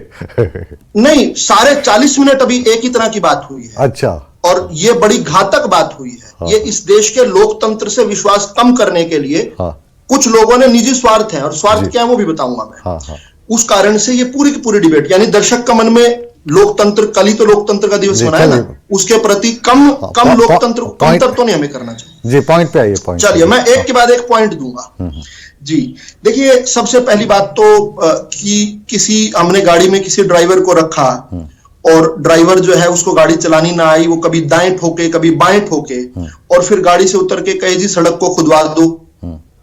नहीं, सारे 40 मिनट अभी एक ही तरह की बात हुई है। अच्छा, और ये बड़ी घातक बात हुई है। ये इस देश के लोकतंत्र से विश्वास कम करने के लिए कुछ लोगों ने निजी स्वार्थ है, और स्वार्थ क्या है वो भी बताऊंगा मैं। उस कारण से ये पूरी की पूरी डिबेट, यानी दर्शक का मन में लोकतंत्र, कल ही तो लोकतंत्र का दिवस मनाया ना, उसके प्रति कम लोकतंत्र कमतर तो नहीं हमें करना चाहिए। जी, पॉइंट पे आइए। पॉइंट चलिए, मैं एक के बाद एक पॉइंट दूंगा जी। देखिए, सबसे पहली बात तो कि हमने गाड़ी में किसी ड्राइवर को रखा और ड्राइवर जो है उसको गाड़ी चलानी ना आई, वो कभी दाएं ठोके कभी बाएं ठोके, और फिर गाड़ी से उतर के कहे जी सड़क को खुदवा दो,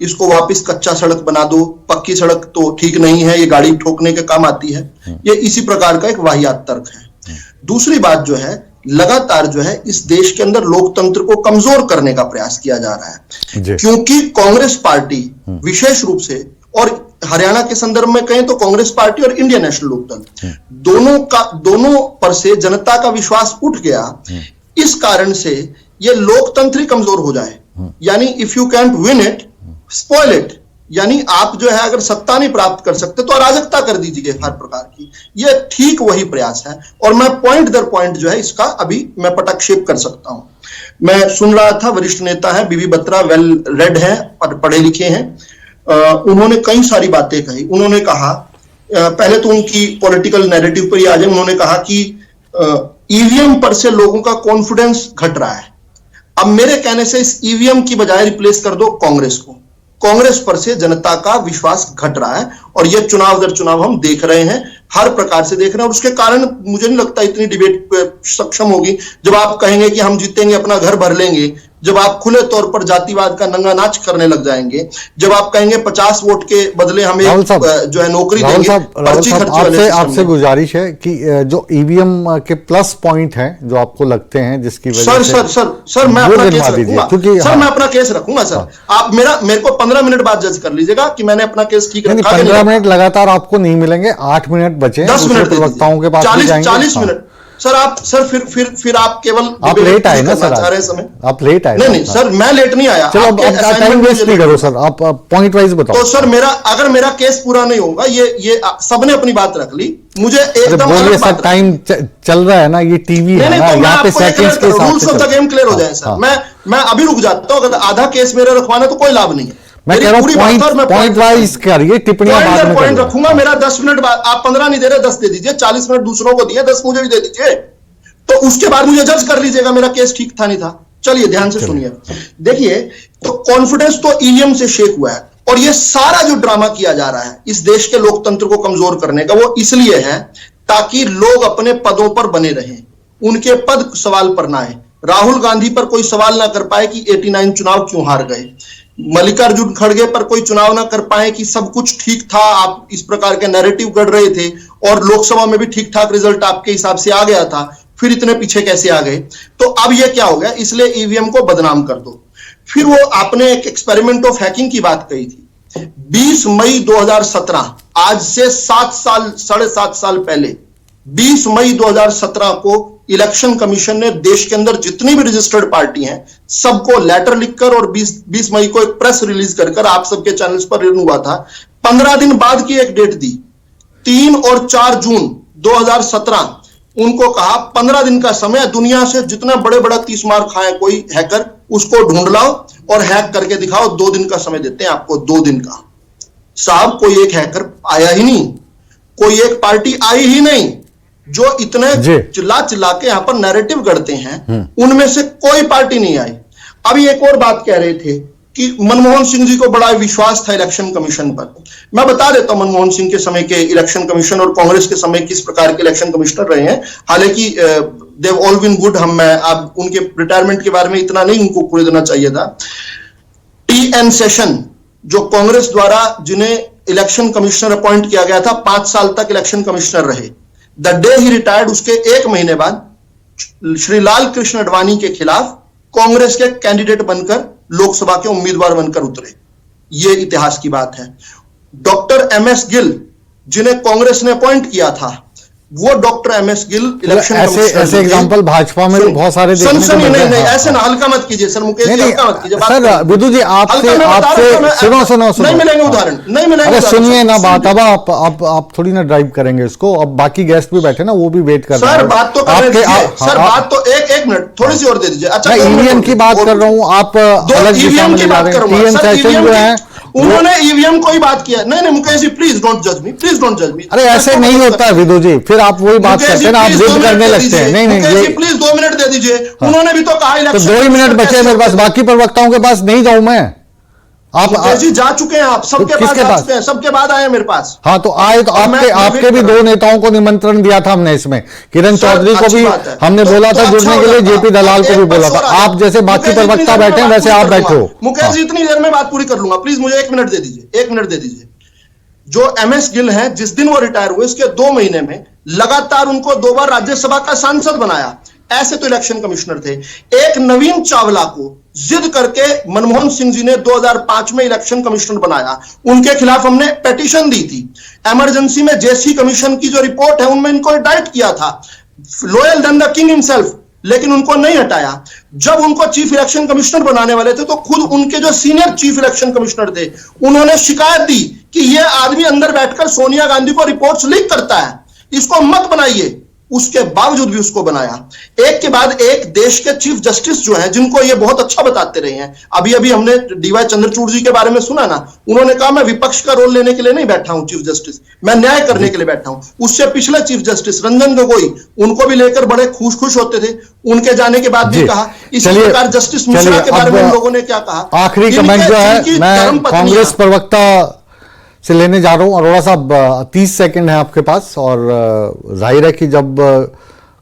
इसको वापस कच्चा सड़क बना दो, पक्की सड़क तो ठीक नहीं है, ये गाड़ी ठोकने के काम आती है। ये इसी प्रकार का एक वाहियात तर्क है। दूसरी बात जो है, लगातार जो है इस देश के अंदर लोकतंत्र को कमजोर करने का प्रयास किया जा रहा है, क्योंकि कांग्रेस पार्टी विशेष रूप से, और हरियाणा के संदर्भ में कहें तो कांग्रेस पार्टी और इंडियन नेशनल लोकदल दोनों पर से जनता का विश्वास उठ गया। इस कारण से ये लोकतंत्र ही कमजोर हो जाए, यानी if you can't win it spoil it, यानी आप जो है अगर सत्ता नहीं प्राप्त कर सकते तो अराजकता कर दीजिए हर प्रकार की। ये ठीक वही प्रयास है, और मैं पॉइंट दर पॉइंट जो है इसका अभी मैं पटक्षेप कर सकता हूं। मैं सुन रहा था, वरिष्ठ नेता है बीबी बत्रा, वेल रेड है, पढ़े लिखे हैं, उन्होंने कई सारी बातें कही। उन्होंने कहा, पहले तो उनकी पॉलिटिकल नैरेटिव पर ही आ जाए, उन्होंने कहा कि ईवीएम पर से लोगों का कॉन्फिडेंस घट रहा है। अब मेरे कहने से इस ईवीएम की बजाय रिप्लेस कर दो कांग्रेस को। कांग्रेस पर से जनता का विश्वास घट रहा है, और यह चुनाव दर चुनाव हम देख रहे हैं। हर प्रकार से देख रहे हैं, और उसके कारण मुझे नहीं लगता इतनी डिबेट सक्षम होगी। जब आप कहेंगे कि हम जीतेंगे, अपना घर भर लेंगे, जब आप खुले तौर पर जातिवाद का नंगा नाच करने लग जाएंगे, जब आप कहेंगे 50 वोट के बदले हमें जो है नौकरी देंगे, पर्ची खर्च वाले, आपसे गुजारिश है कि जो ईवीएम के प्लस पॉइंट हैं जो आपको लगते हैं जिसकी वजह से सर मैं अपना केस रखूंगा, सर मैं अपना केस रखूंगा सर। आप मेरे को 15 मिनट बाद जज कर लीजिएगा कि मैंने अपना केस ठीक रखा। 15 मिनट लगातार आपको नहीं मिलेंगे, 8 मिनट बचे, 10 मिनट वक्ताओं के पास 40 मिनट। सर आप फिर आप केवल आप लेट आए ना सर, समय आप लेट आए। नहीं सर मैं लेट नहीं आया। चलो अब टाइम वेस्ट नहीं करो सर, आप पॉइंट वाइज बताओ। तो सर अगर मेरा केस पूरा नहीं होगा, ये सबने अपनी बात रख ली, मुझे एकदम बोलिए सर, टाइम चल रहा है ना, ये टीवी है ना, यहाँ पे सेकंड्स के हिसाब rules of the game clear हो जाए सर। मैं अभी रुक जाता हूँ, अगर आधा केस मेरा रखवाना तो कोई लाभ नहीं है। मैं कह रहा हूं पॉइंट वाइज करिए, टिप्पणियां बाद में पॉइंट रखूंगा। मेरा 10 मिनट बाद, आप 15 नहीं दे रहे, 10 दे दीजिए, 40 मिनट दूसरों को दिए, 10 मुझे भी दे दीजिए, तो उसके बाद मुझे जज कर लीजिएगा मेरा केस ठीक था नहीं था। चलिए ध्यान से सुनिए, देखिए तो कॉन्फिडेंस तो ईवीएम से शेक हुआ है, और ये सारा जो ड्रामा किया जा रहा है इस देश के लोकतंत्र को कमजोर करने का, वो इसलिए है ताकि लोग अपने पदों पर बने रहें, उनके पद सवाल पर ना आए। राहुल गांधी पर कोई सवाल ना कर पाए कि 89 चुनाव क्यों हार गए, मल्लिकार्जुन खड़गे पर कोई चुनाव ना कर पाए कि सब कुछ ठीक था, आप इस प्रकार के नैरेटिव गढ़ रहे थे और लोकसभा में भी ठीक ठाक रिजल्ट आपके हिसाब से आ गया था, फिर इतने पीछे कैसे आ गए। तो अब ये क्या हो गया, इसलिए ईवीएम को बदनाम कर दो। फिर वो आपने एक एक्सपेरिमेंट ऑफ हैकिंग की बात कही थी। 20 मई 2017, आज से 7.5 साल पहले 20 मई 2017 को इलेक्शन कमीशन ने देश के अंदर जितनी भी रजिस्टर्ड पार्टी हैं सबको लेटर लिखकर और 20 मई को एक प्रेस रिलीज कर आप सबके चैनल्स पर रिलीज हुआ था। 15 दिन बाद की एक डेट दी, 3 और 4 जून 2017, उनको कहा 15 दिन का समय, दुनिया से जितना बड़े बड़ा 30 मार खाए कोई हैकर, उसको ढूंढ लाओ और हैक करके दिखाओ, 2 दिन का समय देते हैं आपको, 2 दिन का। साहब कोई एक हैकर आया ही नहीं, कोई एक पार्टी आई ही नहीं, जो इतने चिल्ला के यहां पर नैरेटिव गढ़ते हैं उनमें से कोई पार्टी नहीं आई। अभी एक और बात कह रहे थे कि मनमोहन सिंह जी को बड़ा विश्वास था इलेक्शन कमीशन पर। मैं बता देता हूं मनमोहन सिंह के समय के इलेक्शन कमीशन और कांग्रेस के समय किस प्रकार के इलेक्शन कमिश्नर रहे हैं। हालांकि देव ऑल बीन गुड, अब उनके रिटायरमेंट के बारे में इतना नहीं उनको पूरे देना चाहिए था। टी.एन. सेशन जो कांग्रेस द्वारा जिन्हें इलेक्शन कमिश्नर अपॉइंट किया गया था, 5 साल तक इलेक्शन कमिश्नर रहे। द डे ही रिटायर्ड, उसके 1 महीने बाद श्री लाल कृष्ण आडवाणी के खिलाफ कांग्रेस के कैंडिडेट बनकर लोकसभा के उम्मीदवार बनकर उतरे। यह इतिहास की बात है। डॉक्टर एमएस गिल जिन्हें कांग्रेस ने अपॉइंट किया था, वो डॉक्टर एमएस गिल इलेक्शन ऐसे एग्जांपल भाजपा में भी बहुत सारे देखने को मिलते हैं। नहीं ऐसे ना हल्का मत कीजिए सर, मुकेश जी हल्का मत कीजिए। सर विदु जी आपसे सुनो नहीं मिलेंगे उदाहरण, नहीं मिलेंगे। अरे सुनिए ना बात, अब आप थोड़ी ना ड्राइव करेंगे इसको, अब बाकी गेस्ट भी बैठे ना, वो भी वेट कर रहे हैं। सर बात तो करने दीजिए, सर बात तो एक मिनट थोड़ी सी और दे दीजिए। अच्छा ईवीएम की बात कर रहा हूँ, आप अलग दिशा में ले जा रहे हैं। टीएन सेशन जो है उन्होंने ईवीएम को ही बात किया। नहीं मुकेश जी प्लीज डोंट जज मी, प्लीज डोंट जज मी। अरे ऐसे नहीं होता है विदु जी, फिर आप वही बात करते हैं ना, आप जिद करने लगते हैं। नहीं प्लीज 2 मिनट दे दीजिए। उन्होंने भी तो कहा तो 2 ही मिनट बचे मेरे पास, बाकी प्रवक्ताओं के पास नहीं जाऊं मैं। आप जी जा चुके हैं, आप सबके पास जा चुके हैं, सबके बाद आए मेरे पास। हाँ तो आए तो आपके भी 2 नेताओं को निमंत्रण दिया था हमने इसमें, किरण चौधरी को भी हमने बोला था जुड़ने के लिए, जेपी दलाल को भी बोला था। आप जैसे बाकी प्रवक्ता बैठे हैं वैसे आप बैठो। मुकेश जी इतनी देर में बात पूरी कर लूंगा, प्लीज मुझे 1 मिनट दे दीजिए, 1 मिनट दे दीजिए। जो एमएस गिल हैं, जिस दिन वो रिटायर हुए उसके 2 महीने में लगातार उनको 2 बार राज्यसभा का सांसद बनाया। ऐसे तो इलेक्शन कमिश्नर थे। एक नवीन चावला को जिद करके मनमोहन सिंह जी ने 2005 में इलेक्शन कमिश्नर बनाया। उनके खिलाफ हमने पिटीशन दी थी। इमरजेंसी में जेसी कमीशन की जो रिपोर्ट है उनमें इनको इंडाइट किया था, loyal then the king himself, लेकिन उनको नहीं हटाया। जब उनको चीफ इलेक्शन कमिश्नर बनाने वाले थे तो खुद उनके जो सीनियर चीफ इलेक्शन कमिश्नर थे उन्होंने शिकायत दी कि यह आदमी अंदर बैठकर सोनिया गांधी को रिपोर्ट्स लीक करता है, इसको मत बनाइए। उसके बावजूद भी उसको बनाया। एक के बाद एक देश के चीफ जस्टिस जो हैं, जिनको ये बहुत अच्छा बताते रहे हैं, अभी अभी हमने डीवाई चंद्रचूड़ जी के बारे में सुना ना, उन्होंने कहा मैं विपक्ष का रोल लेने के लिए नहीं बैठा हूं चीफ जस्टिस, मैं न्याय करने के लिए बैठा हूं। उससे पिछले चीफ जस्टिस रंजन गोगोई, उनको भी लेकर बड़े खुश होते थे। उनके जाने के बाद भी कहा। इसी प्रकार जस्टिस मिश्रा के बारे में उन लोगों ने क्या कहा। आखिरी कमेंट जो है, मैं कांग्रेस प्रवक्ता से लेने जा रहा हूं। अरोड़ा साहब 30 सेकंड है आपके पास, और जाहिर है कि जब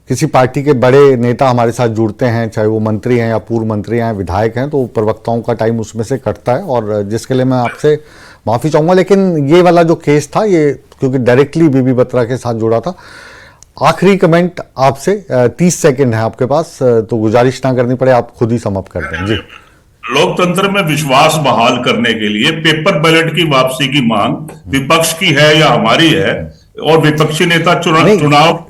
किसी पार्टी के बड़े नेता हमारे साथ जुड़ते हैं, चाहे वो मंत्री हैं या पूर्व मंत्री हैं, विधायक हैं, तो प्रवक्ताओं का टाइम उसमें से कटता है, और जिसके लिए मैं आपसे माफ़ी चाहूँगा। लेकिन ये वाला जो केस था, ये क्योंकि डायरेक्टली बीबी बत्रा के साथ जुड़ा था, आखिरी कमेंट आपसे, 30 सेकंड है आपके पास, तो गुजारिश ना करनी पड़े, आप खुद ही सम अप कर दें। जी। लोकतंत्र में विश्वास बहाल करने के लिए पेपर बैलेट की वापसी की मांग विपक्ष की है या हमारी है, और विपक्षी नेता चुनाव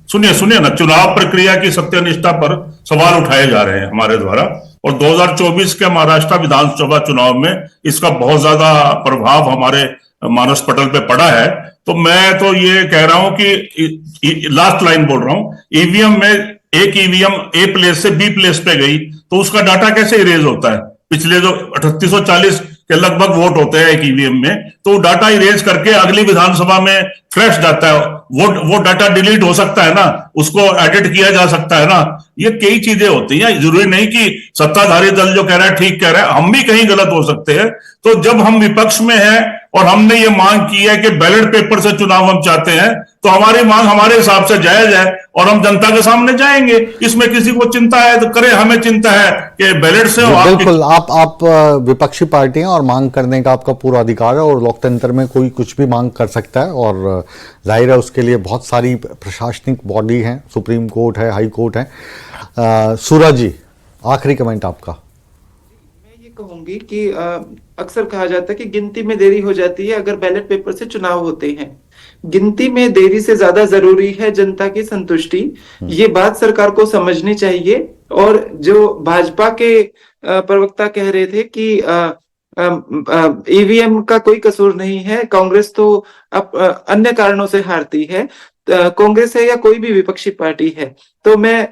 सुनिए ना, चुनाव प्रक्रिया की सत्यनिष्ठा पर सवाल उठाए जा रहे हैं हमारे द्वारा, और 2024 के महाराष्ट्र विधानसभा चुनाव में इसका बहुत ज्यादा प्रभाव हमारे मानस पटल पे पड़ा है। तो मैं तो ये कह रहा हूं कि लास्ट लाइन बोल रहा हूं, ईवीएम में एक ईवीएम ए प्लेस से बी प्लेस पे गई तो उसका डाटा कैसे इरेज होता है? पिछले जो 3840 के लगभग वोट होते हैं एक ईवीएम में, तो डाटा इरेज करके अगली विधानसभा में फ्रेश जाता है, वो डाटा डिलीट हो सकता है ना, उसको एडिट किया जा सकता है ना। ये कई चीजें होती हैं, जरूरी नहीं कि सत्ताधारी दल जो कह रहा है ठीक कह रहा है, हम भी कहीं गलत हो सकते हैं। तो जब हम विपक्ष में हैं और हमने ये मांग की है कि बैलेट पेपर से चुनाव हम चाहते हैं, तो हमारी मांग हमारे हिसाब से जायज है और हम जनता के सामने जाएंगे। इसमें किसी को चिंता है तो करे, हमें चिंता है कि बैलेट से बिल्कुल आप विपक्षी पार्टी हैं और मांग करने का आपका पूरा अधिकार है, और लोकतंत्र में कोई कुछ भी मांग कर सकता है, और जाहिर है उसके लिए बहुत सारी प्रशासनिक बॉडी हैं, सुप्रीम कोर्ट है, हाई कोर्ट है। सूरज जी, आखिरी कमेंट आपका। मैं ये कहूंगी कि अक्सर कहा जाता है कि गिनती में देरी हो जाती है अगर बैलेट पेपर से चुनाव होते हैं। गिनती में देरी से ज्यादा जरूरी है जनता की संतुष्टि। ये बात सरकार को समझनी चाहिए। और जो भाजपा के प्रवक्ता कह रहे थे कि ईवीएम का कोई कसूर नहीं है, कांग्रेस तो अन्य कारणों से हारती है, कांग्रेस है या कोई भी विपक्षी पार्टी है। तो मैं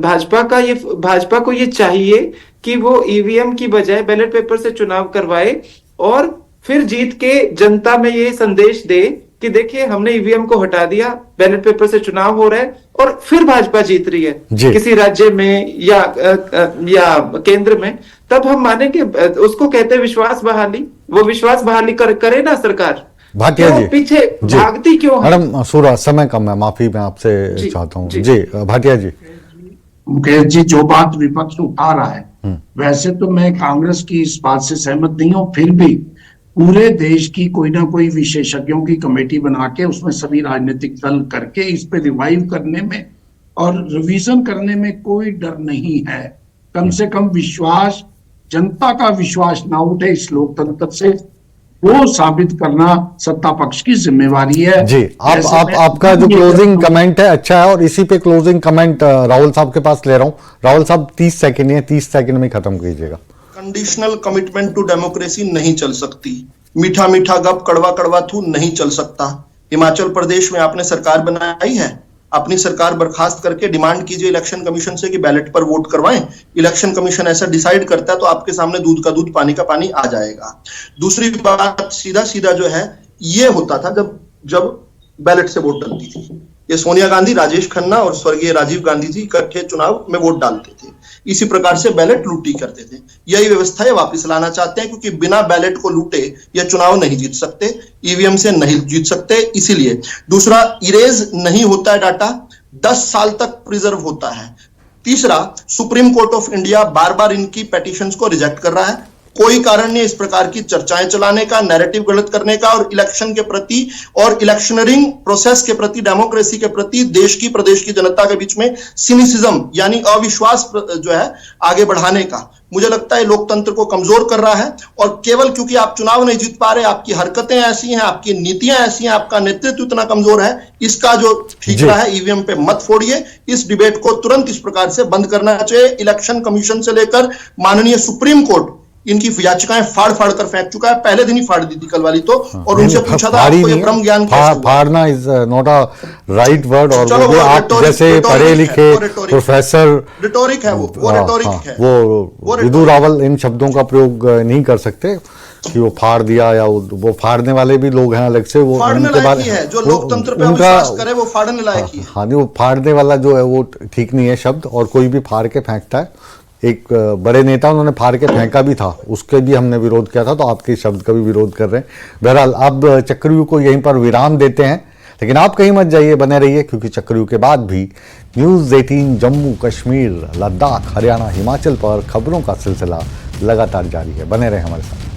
भाजपा को ये चाहिए कि वो ईवीएम की बजाय बैलेट पेपर से चुनाव करवाए, और फिर जीत के जनता में ये संदेश दे कि देखिए हमने ईवीएम को हटा दिया, बैलेट पेपर से चुनाव हो रहा है, और फिर भाजपा जीत रही है किसी राज्य में या केंद्र में, तब हम मानेंगे। उसको कहते हैं विश्वास बहाली। वो विश्वास बहाली करे ना सरकार। भाटिया जी पीछे भागती क्यों है? मैडम सूरज, समय कम है, माफी मैं आपसे चाहता हूँ। जी भाटिया जी। मुकेश जी, जो बात विपक्ष उठा रहा है, वैसे तो मैं कांग्रेस की इस बात से सहमत नहीं हूं, फिर भी पूरे देश की कोई ना कोई विशेषज्ञों की कमेटी बना के उसमें सभी राजनीतिक दल करके इस पे रिवाइव करने में और रिवीजन करने में कोई डर नहीं है। कम से कम विश्वास, जनता का विश्वास ना उठे इस लोकतंत्र से, वो साबित करना सत्ता पक्ष की जिम्मेवारी है। जी, आपका जो क्लोजिंग कमेंट है अच्छा है, और इसी पे क्लोजिंग कमेंट राहुल साहब के पास ले रहा हूं। राहुल साहब 30 सेकंड है, 30 सेकंड में खत्म कीजिएगा। कंडीशनल कमिटमेंट टू डेमोक्रेसी नहीं चल सकती, मीठा मीठा गप कड़वा कड़वा थू नहीं चल सकता। हिमाचल प्रदेश में आपने सरकार बनाई है, अपनी सरकार बर्खास्त करके डिमांड कीजिए इलेक्शन कमीशन से कि बैलेट पर वोट करवाएं। इलेक्शन कमीशन ऐसा डिसाइड करता है तो आपके सामने दूध का दूध पानी का पानी आ जाएगा। दूसरी बात, सीधा सीधा जो है ये होता था जब बैलेट से वोट डलती थी, ये सोनिया गांधी, राजेश खन्ना और स्वर्गीय राजीव गांधी जी इकट्ठे चुनाव में वोट डालते थे। इसी प्रकार से बैलेट लूटी करते थे। यही व्यवस्था ये वापस लाना चाहते हैं, क्योंकि बिना बैलेट को लूटे ये चुनाव नहीं जीत सकते, ईवीएम से नहीं जीत सकते, इसीलिए। दूसरा, इरेज नहीं होता है डाटा, 10 साल तक प्रिजर्व होता है। तीसरा, सुप्रीम कोर्ट ऑफ इंडिया बार बार इनकी पेटिशंस को रिजेक्ट कर रहा है। कोई कारण नहीं इस प्रकार की चर्चाएं चलाने का, नैरेटिव गलत करने का, और इलेक्शन के प्रति और इलेक्शनरिंग प्रोसेस के प्रति, डेमोक्रेसी के प्रति देश की, प्रदेश की जनता के बीच में सिनिसिज्म यानी अविश्वास जो है आगे बढ़ाने का। मुझे लगता है लोकतंत्र को कमजोर कर रहा है, और केवल क्योंकि आप चुनाव नहीं जीत पा रहे, आपकी हरकतें ऐसी हैं, आपकी नीतियां ऐसी हैं, आपका नेतृत्व इतना कमजोर है, इसका जो ठीकरा है ईवीएम पे मत फोड़िए। इस डिबेट को तुरंत इस प्रकार से बंद करना चाहिए। इलेक्शन कमीशन से लेकर माननीय सुप्रीम कोर्ट इनकी याचिकाएं फाड़ फाड़ कर फेंक चुका है। पहले दिन ही फाड़ दी थी कल वाली तो, और उनसे पूछा था आपको ये ब्रह्म ज्ञान फाड़ना is not a right word, और वो आप जैसे पढ़े लिखे प्रोफेसर, रिटोरिक है वो रिटोरिक है, वो विदु रावल इन शब्दों का प्रयोग नहीं कर सकते कि वो फाड़ दिया, या वो फाड़ने वाले भी लोग हैं अलग से। वो फाड़ने लायक ही है, जो लोकतंत्र पे विश्वास करे वो फाड़ने लायक ही है। हाँ नहीं, वो फाड़ने वाला जो है वो ठीक नहीं है शब्द, और कोई भी फाड़ के फेंकता है एक बड़े नेता उन्होंने फाड़ के फेंका भी था, उसके भी हमने विरोध किया था, तो आपके शब्द का भी विरोध कर रहे हैं। बहरहाल अब चक्रव्यूह को यहीं पर विराम देते हैं, लेकिन आप कहीं मत जाइए, बने रहिए, क्योंकि चक्रव्यूह के बाद भी न्यूज़ 18 जम्मू कश्मीर लद्दाख हरियाणा हिमाचल पर खबरों का सिलसिला लगातार जारी है। बने रहे हमारे साथ।